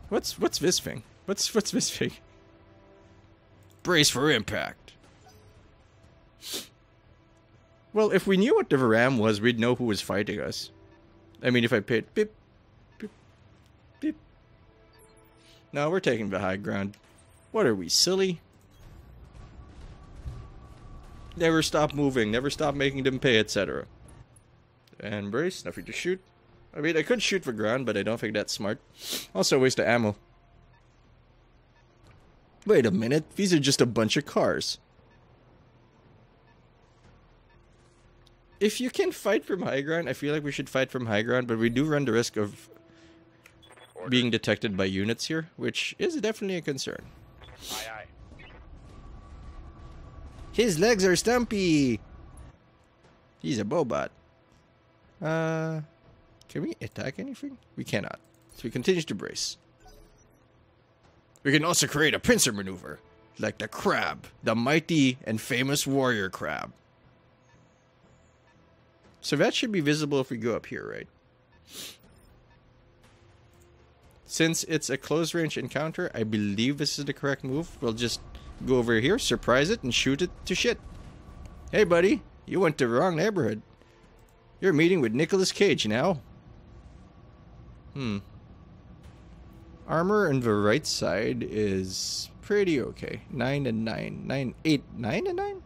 What's this thing? What's this thing? Brace for impact. Well, if we knew what the Varam was, we'd know who was fighting us. I mean, if I paid... Beep. Beep. No, we're taking the high ground. What are we, silly? Never stop moving, never stop making them pay, etc. And brace, nothing to shoot. I mean, I could shoot for ground, but I don't think that's smart. Also, waste of ammo. Wait a minute, these are just a bunch of cars. If you can fight from high ground, I feel like we should fight from high ground, but we do run the risk of being detected by units here, which is definitely a concern. Aye, aye. His legs are stumpy! He's a bobot. Can we attack anything? We cannot. So we continue to brace. We can also create a pincer maneuver, like the crab, the mighty and famous warrior crab. So that should be visible if we go up here, right? Since it's a close range encounter, I believe this is the correct move. We'll just go over here, surprise it, and shoot it to shit. Hey, buddy, you went to the wrong neighborhood. You're meeting with Nicolas Cage now. Armor on the right side is pretty okay. 9 and 9. 9, 8, 9 and 9?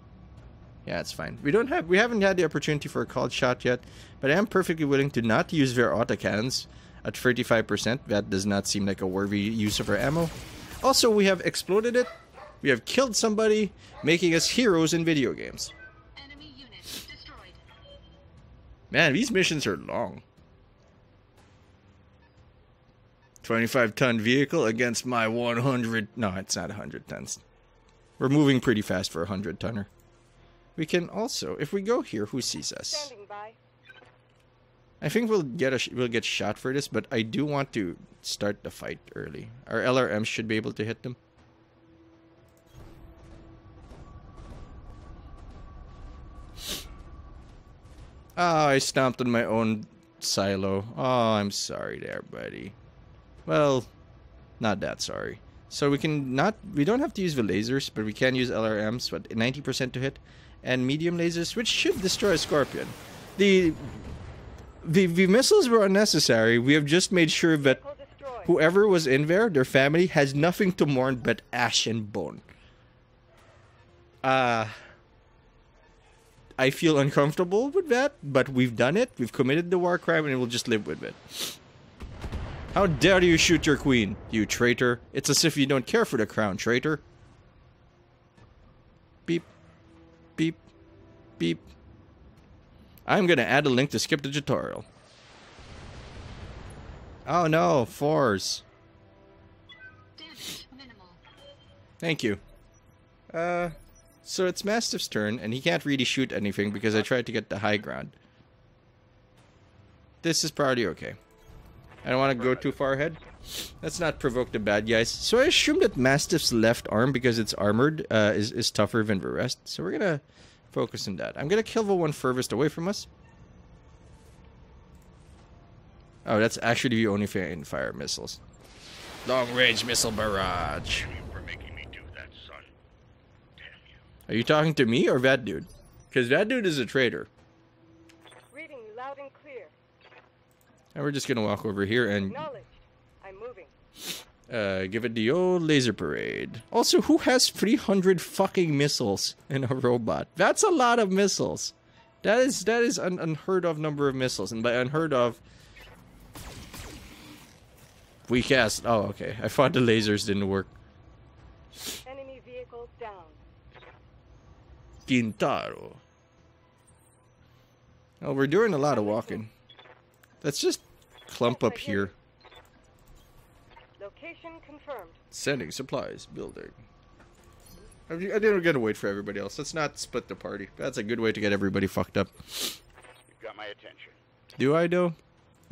Yeah, it's fine. We haven't had the opportunity for a called shot yet, but I am perfectly willing to not use their autocannons at 35%. That does not seem like a worthy use of our ammo. Also, we have exploded it. We have killed somebody, making us heroes in video games. Enemy unit destroyed. Man, these missions are long. 25-ton vehicle against my 100... No, it's not 100 tons. We're moving pretty fast for a 100-tonner. We can also, if we go here, who sees us? Standing by. I think we'll get shot for this, but I do want to start the fight early. Our LRMs should be able to hit them. Ah, I stomped on my own silo. Oh, I'm sorry there, buddy. Well, not that sorry. So we don't have to use the lasers, but we can use LRMs, what, 90% to hit, and medium lasers, which should destroy a Scorpion. The missiles were unnecessary. We have just made sure that whoever was in there, their family, has nothing to mourn but ash and bone. I feel uncomfortable with that, but we've done it. We've committed the war crime, and we'll just live with it. How dare you shoot your queen, you traitor? It's as if you don't care for the crown, traitor. Beep. Beep. Beep. I'm gonna add a link to skip the tutorial. Oh no, 4s. Damage minimal. Thank you. So it's Mastiff's turn, and he can't really shoot anything because I tried to get the high ground. This is probably okay. I don't want to go too far ahead. Let's not provoke the bad guys. So I assume that Mastiff's left arm, because it's armored, is tougher than the rest. So we're gonna focus on that. I'm gonna kill the one furthest away from us. Oh, that's actually the only thing I can fire missiles. Long-range missile barrage. For making me do that, son. Damn you. Are you talking to me or that dude? Because that dude is a traitor. Reading you loud and clear. And we're just gonna walk over here and Acknowledged. I'm moving. give it the old laser parade. Also, who has 300 fucking missiles in a robot? That's a lot of missiles. That is an unheard of number of missiles, and by unheard of, we cast. Oh, okay. I thought the lasers didn't work. Enemy vehicles down. Quintaro. Oh, we're doing a lot of walking. Let's just clump up here. Location confirmed. Sending supplies. Building. I think we're gonna wait for everybody else. Let's not split the party. That's a good way to get everybody fucked up. You've got my attention. Do I, though?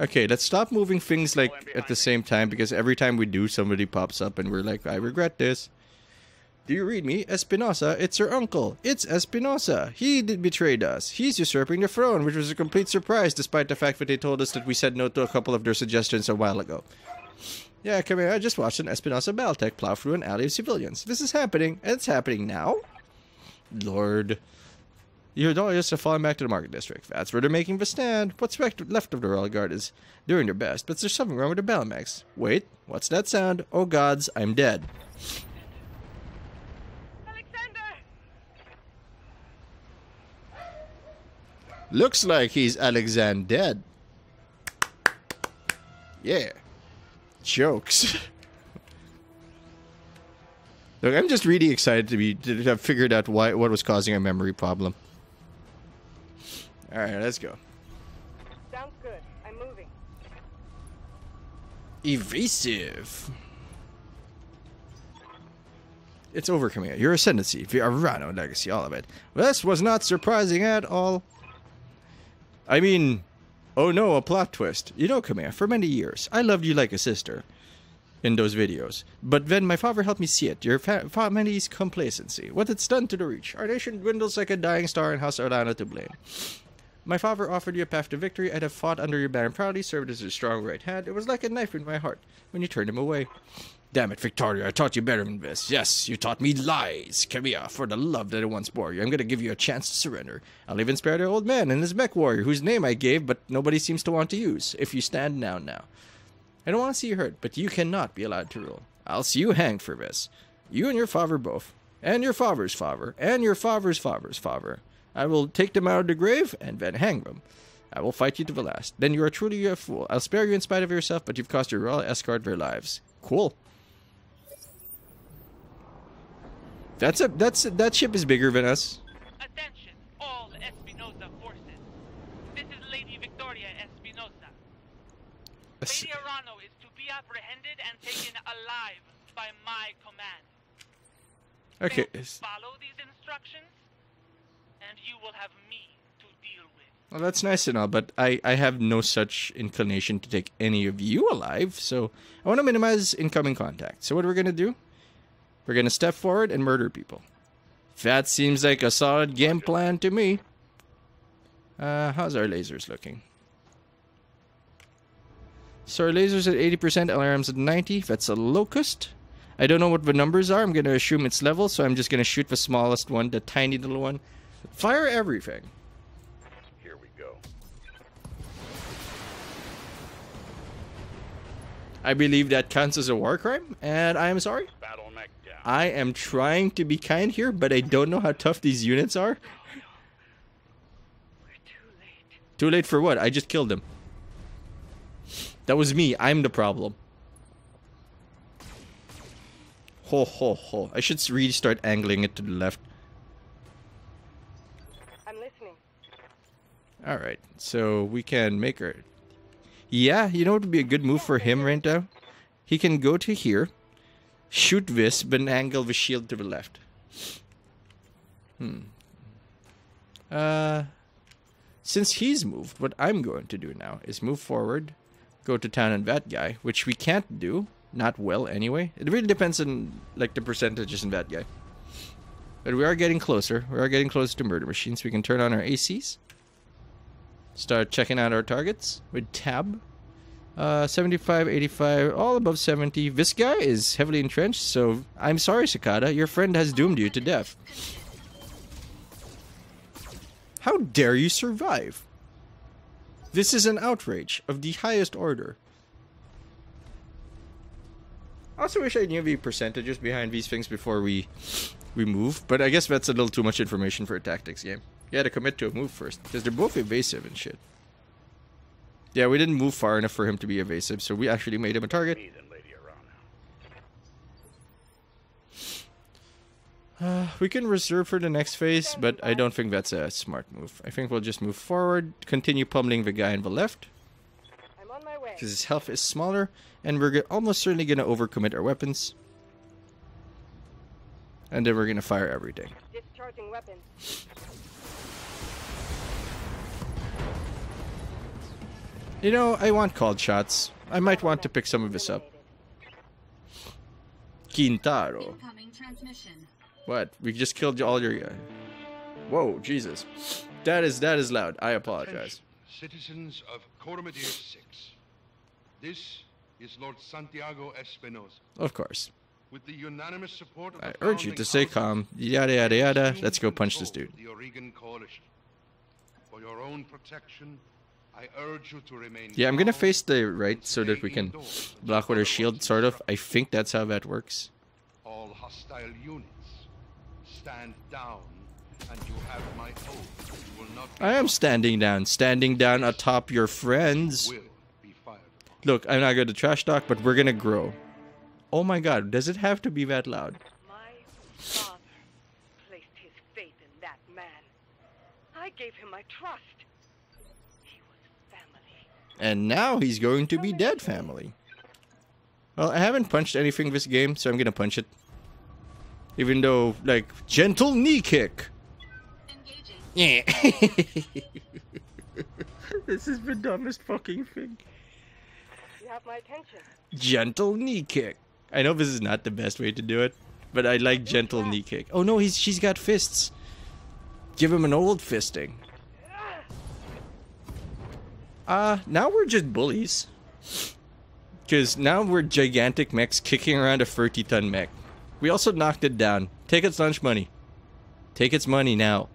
Okay, let's stop moving things, like, at the same time, because every time we do, somebody pops up and we're like, I regret this. Do you read me? Espinosa, it's her uncle. It's Espinosa. He betrayed us. He's usurping the throne, which was a complete surprise, despite the fact that they told us that we said no to a couple of their suggestions a while ago. Yeah, come here. I just watched an Espinosa Battletech plow through an alley of civilians. This is happening, and it's happening now? Lord. You're just falling back to the market district. That's where they're making the stand. What's left of the Royal Guard is doing their best, but there's something wrong with the Battlemax. Wait, what's that sound? Oh gods, I'm dead. Alexander! Looks like he's Alexander dead. Yeah. Jokes. Look, I'm just really excited to have figured out what was causing a memory problem. Alright, let's go. Sounds good. I'm moving. Evasive. It's over, Camilla. Your ascendancy, the Arano legacy, all of it. This was not surprising at all. I mean, oh no, a plot twist. You know, Camilla, for many years, I loved you like a sister in those videos. But then my father helped me see it. Your family's complacency. What it's done to the Reach. Our nation dwindles like a dying star, and House Orlando to blame. My father offered you a path to victory. I'd have fought under your banner proudly, served as your strong right hand. It was like a knife in my heart when you turned him away. Damn it, Victoria, I taught you better than this. Yes, you taught me lies. Camilla, for the love that I once bore you, I'm gonna give you a chance to surrender. I'll even spare the old man and his mech warrior, whose name I gave, but nobody seems to want to use. If you stand down now. I don't want to see you hurt, but you cannot be allowed to rule. I'll see you hanged for this. You and your father both. And your father's father. And your father's father's father. I will take them out of the grave and then hang them. I will fight you to the last. Then you are truly a fool. I'll spare you in spite of yourself, but you've cost your royal escort their lives. Cool. That ship is bigger than us. Attention, all Espinosa forces. This is Lady Victoria Espinosa. Lady Arano is to be apprehended and taken alive by my command. Okay. Follow these instructions, and you will have me to deal with. Well, that's nice and all, but I have no such inclination to take any of you alive, so I want to minimize incoming contact. So what we're going to do, we're going to step forward and murder people. That seems like a solid game plan to me. How's our lasers looking? So our lasers at 80%, LRM's at 90. That's a locust. I don't know what the numbers are. I'm going to assume it's level, so I'm just going to shoot the smallest one, the tiny little one. Fire everything. Here we go. I believe that counts as a war crime, and I am sorry. Battletech down. I am trying to be kind here, but I don't know how tough these units are. We're too late. Too late for what? I just killed him. That was me. I'm the problem. Ho ho ho. I should really start angling it to the left. I'm listening. Alright, so we can make her... Yeah, you know what would be a good move for him right now? He can go to here, shoot this, but angle the shield to the left. Since he's moved, what I'm going to do now is move forward, go to town on that guy, which we can't do. Not well, anyway. It really depends on, like, the percentages in that guy. But we are getting closer. We are getting closer to murder machines. We can turn on our ACs. Start checking out our targets with tab. 75, 85, all above 70. This guy is heavily entrenched, so I'm sorry, Cicada. Your friend has doomed you to death. How dare you survive? This is an outrage of the highest order. I also wish I knew the percentages behind these things before we move, but I guess that's a little too much information for a tactics game. You had to commit to a move first, because they're both evasive and shit. Yeah, we didn't move far enough for him to be evasive, so we actually made him a target. Me then, Lady Arano. We can reserve for the next phase, but I don't think that's a smart move. I think we'll just move forward, continue pummeling the guy on the left, I'm on my way. because his health is smaller, and we're almost certainly going to overcommit our weapons. And then we're going to fire everything. Discharging weapons. You know, I want called shots. I might want to pick some of this up. Quintaro. Incoming transmission. What? We just killed all your... Whoa, Jesus. That is loud. I apologize. Citizens of Coromedere 6. This is Lord Santiago Espinosa. Of course. With the unanimous support of I the urge you to founding stay houses, calm. Yada yada yada. assume Let's go punch this control dude. of The Oregon Coalition. For your own protection, I urge you to remain Yeah, I'm gonna calm face the right and so that stay we can indoors until block with our otherwise shield, sort of. I instructed. think that's how that works. All hostile units, stand down, and you have my oath. You will not be I am harmed. standing down atop your friends. Will be fired upon. Look, I'm not going to trash talk, but we're gonna grow. Oh my god, does it have to be that loud? My father placed his faith in that man. I gave him my trust. He was family. And now he's going to be dead, family. Well, I haven't punched anything this game, so I'm gonna punch it. Even though, like, gentle knee kick. Engaging. Yeah. This is the dumbest fucking thing. You have my attention. Gentle knee kick. I know this is not the best way to do it, but I like gentle knee kick. Oh no, she's got fists. Give him an old fisting. Now we're just bullies. Because now we're gigantic mechs kicking around a 30-ton mech. We also knocked it down. Take its lunch money. Take its money now.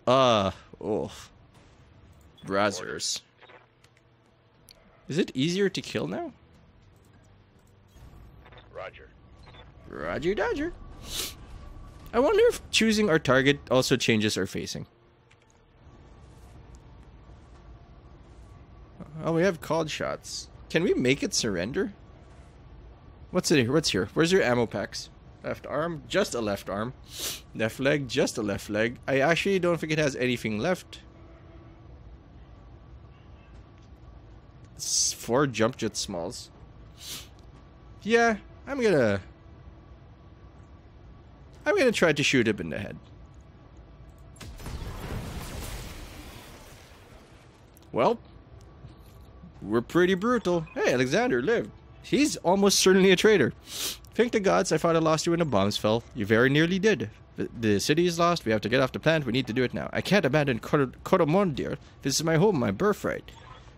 Oh. Brazzers. Is it easier to kill now? Roger. Roger Dodger. I wonder if choosing our target also changes our facing. Oh, we have called shots. Can we make it surrender? What's it here? What's here? Where's your ammo packs? Left arm, just a left arm. Left leg, just a left leg. I actually don't think it has anything left. 4 jump jet smalls. Yeah, I'm gonna try to shoot him in the head. Well, we're pretty brutal. Hey, Alexander lived. He's almost certainly a traitor. Thank the gods I thought I lost you when the bombs fell. You very nearly did. The city is lost. We have to get off the planet. We need to do it now. I can't abandon Coromondir. This is my home, my birthright.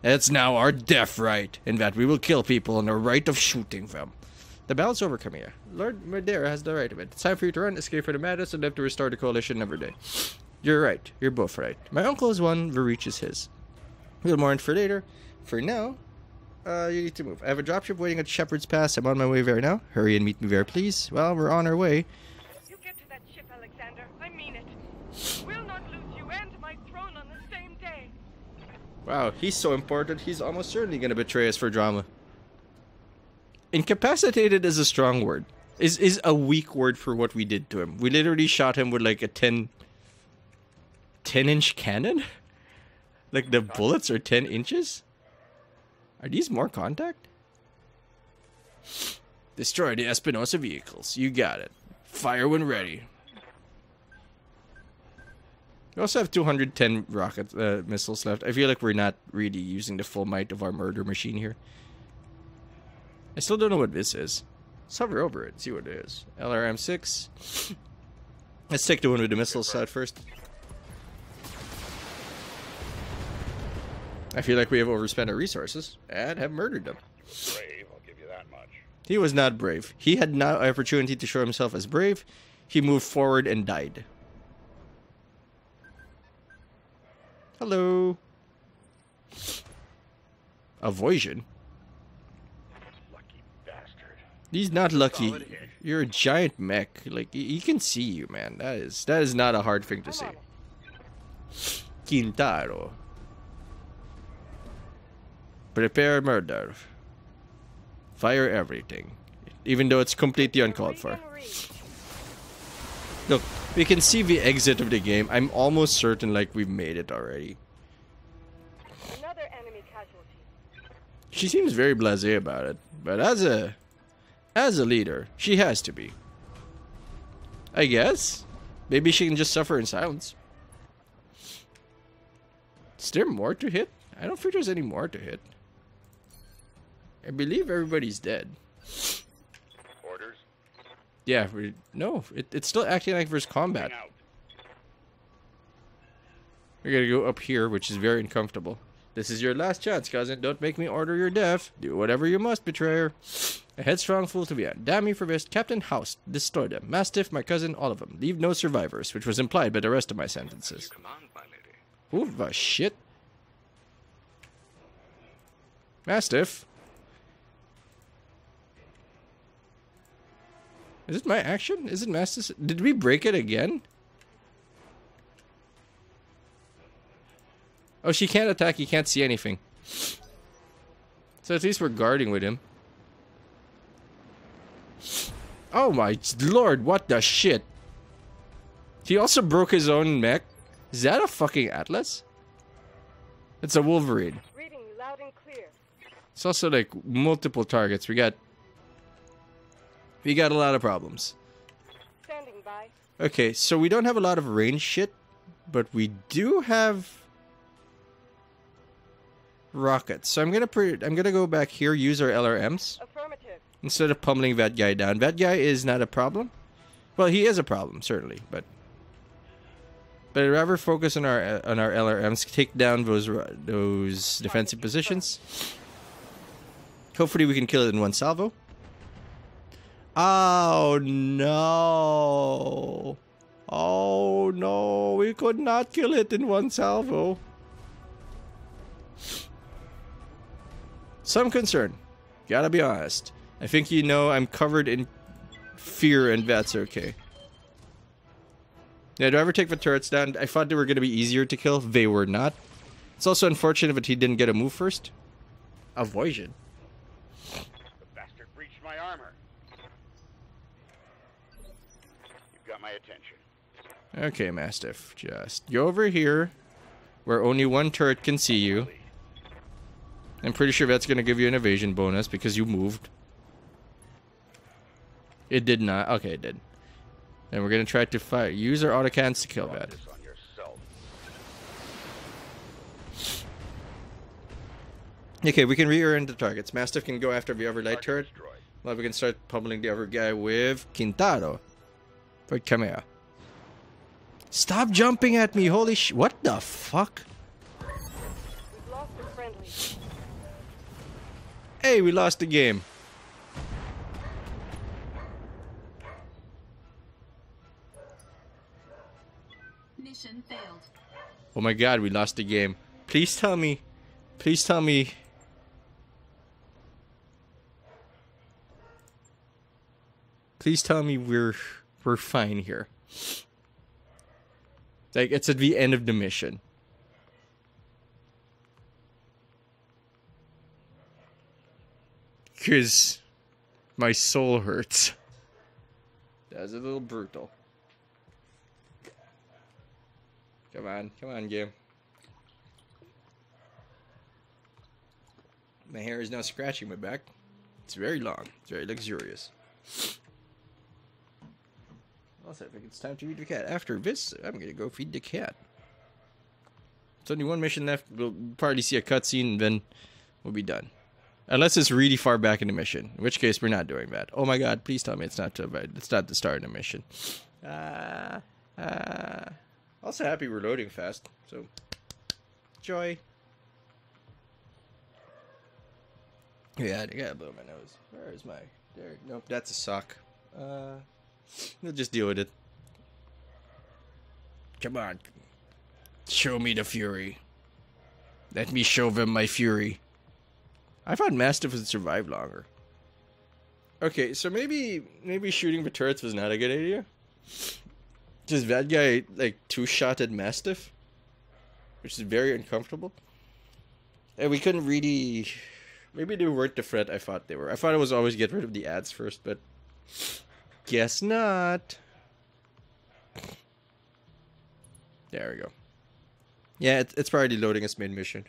It's now our death right, in that we will kill people on the right of shooting them. The battle's over, Camilla. Lord Madeira has the right of it. It's time for you to run, escape from the madness, and live to restore the coalition every day. You're right. You're both right. My uncle is one, the reach is his. A little more info for later. For now, you need to move. I have a dropship waiting at Shepherd's Pass. I'm on my way right now. Hurry and meet me there, please. Well, we're on our way. You get to that ship, Alexander. I mean it. We'll not lose you and my throne on the same day. Wow, he's so important, he's almost certainly going to betray us for drama. Incapacitated is a strong word. Is a weak word for what we did to him. We literally shot him with like a 10-inch cannon? Like the bullets are 10 inches? Are these more contact? Destroy the Espinosa vehicles. You got it. Fire when ready. We also have 210 rocket missiles left. I feel like we're not really using the full might of our murder machine here. I still don't know what this is. Let's hover over it, see what it is. LRM-6. Let's take the one with the missiles out first. I feel like we have overspent our resources and have murdered them. Brave, I'll give you that much. He was not brave. He had no opportunity to show himself as brave. He moved forward and died. Hello. Avoision? Lucky bastard. He's not lucky. You're a giant mech. Like, he can see you, man. That is not a hard thing to say. Quintaro. Prepare murder. Fire everything. Even though it's completely uncalled for. Look, we can see the exit of the game. I'm almost certain like we've made it already. Another enemy casualty. She seems very blasé about it. But as a leader, she has to be. I guess. Maybe she can just suffer in silence. Is there more to hit? I don't think there's any more to hit. I believe everybody's dead. Orders? Yeah, no, it's still acting like there's combat. Out. We're gonna go up here, which is very uncomfortable. This is your last chance, cousin. Don't make me order your death. Do whatever you must, betrayer. A headstrong fool to be at. Damn you for this. Captain House, destroy them. Mastiff, my cousin, all of them. Leave no survivors, which was implied by the rest of my sentences. Ooh, the shit. Mastiff. Is it my action? Is it Mastiff? Did we break it again? Oh, she can't attack. He can't see anything. So at least we're guarding with him. Oh my lord, what the shit? He also broke his own mech. Is that a fucking Atlas? It's a Wolverine. Reading you loud and clear. It's also like multiple targets. We got a lot of problems. Standing by. Okay, so we don't have a lot of range shit, but we do have rockets. So I'm gonna go back here, use our LRMs Affirmative. instead of pummeling that guy down. That guy is not a problem. Well, he is a problem certainly, but I'd rather focus on our LRMs, take down those defensive positions. Hopefully we can kill it in one salvo. Oh no! Oh no! We could not kill it in one salvo. Some concern. Gotta be honest. I think you know I'm covered in fear, and that's okay. Yeah, do I ever take the turrets down? I thought they were going to be easier to kill. They were not. It's also unfortunate that he didn't get a move first. Avoided. The bastard breached my armor. You've got my attention. Okay, Mastiff. Just go over here where only one turret can see you. I'm pretty sure that's going to give you an evasion bonus because you moved. It did not. Okay, it did. And we're going to try to fire. Use our autocannons to kill that. This on yourself. Okay, we can rearrange the targets. Mastiff can go after the other light turret. Destroyed. Well, we can start pummeling the other guy with Quintaro. Right, come here. Stop jumping at me, holy sh... What the fuck? We've lost a friendly. Hey, we lost the game. Mission failed. Oh my god, we lost the game. Please tell me. Please tell me. Please tell me we're fine here. Like, it's at the end of the mission. Because my soul hurts. That's a little brutal. Come on, game. My hair is now scratching my back. It's very long. It's very luxurious. Also, I think it's time to feed the cat. After this, I'm gonna go feed the cat. It's only one mission left. We'll probably see a cutscene, and then we'll be done. Unless it's really far back in the mission, in which case we're not doing that. Oh my god, please tell me it's not the start of the mission. Also happy we're loading fast, so joy. Yeah, I gotta blow my nose. Where is my... There, nope, that's a sock. We'll just deal with it. Come on. Show me the fury. Let me show them my fury. I thought Mastiff would survive longer. Okay, so maybe shooting the turrets was not a good idea. Just that guy, like, two-shotted Mastiff. Which is very uncomfortable. And we couldn't really... Maybe they weren't the threat I thought they were. I thought it was always get rid of the ads first, but... Guess not. There we go. Yeah, it's probably loading its main mission.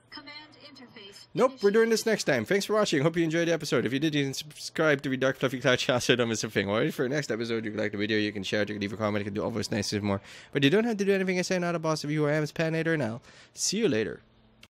Command interface. Nope, we're doing this next time. Thanks for watching. Hope you enjoyed the episode. If you did, you can subscribe to the Dark Fluffy Cloud channel so don't miss a thing. Alright, for the next episode, if you like the video, you can share it, you can leave a comment, you can do all those nice things more. But you don't have to do anything I say, not a boss of you who I am, it's Patinator, and I'll see you later.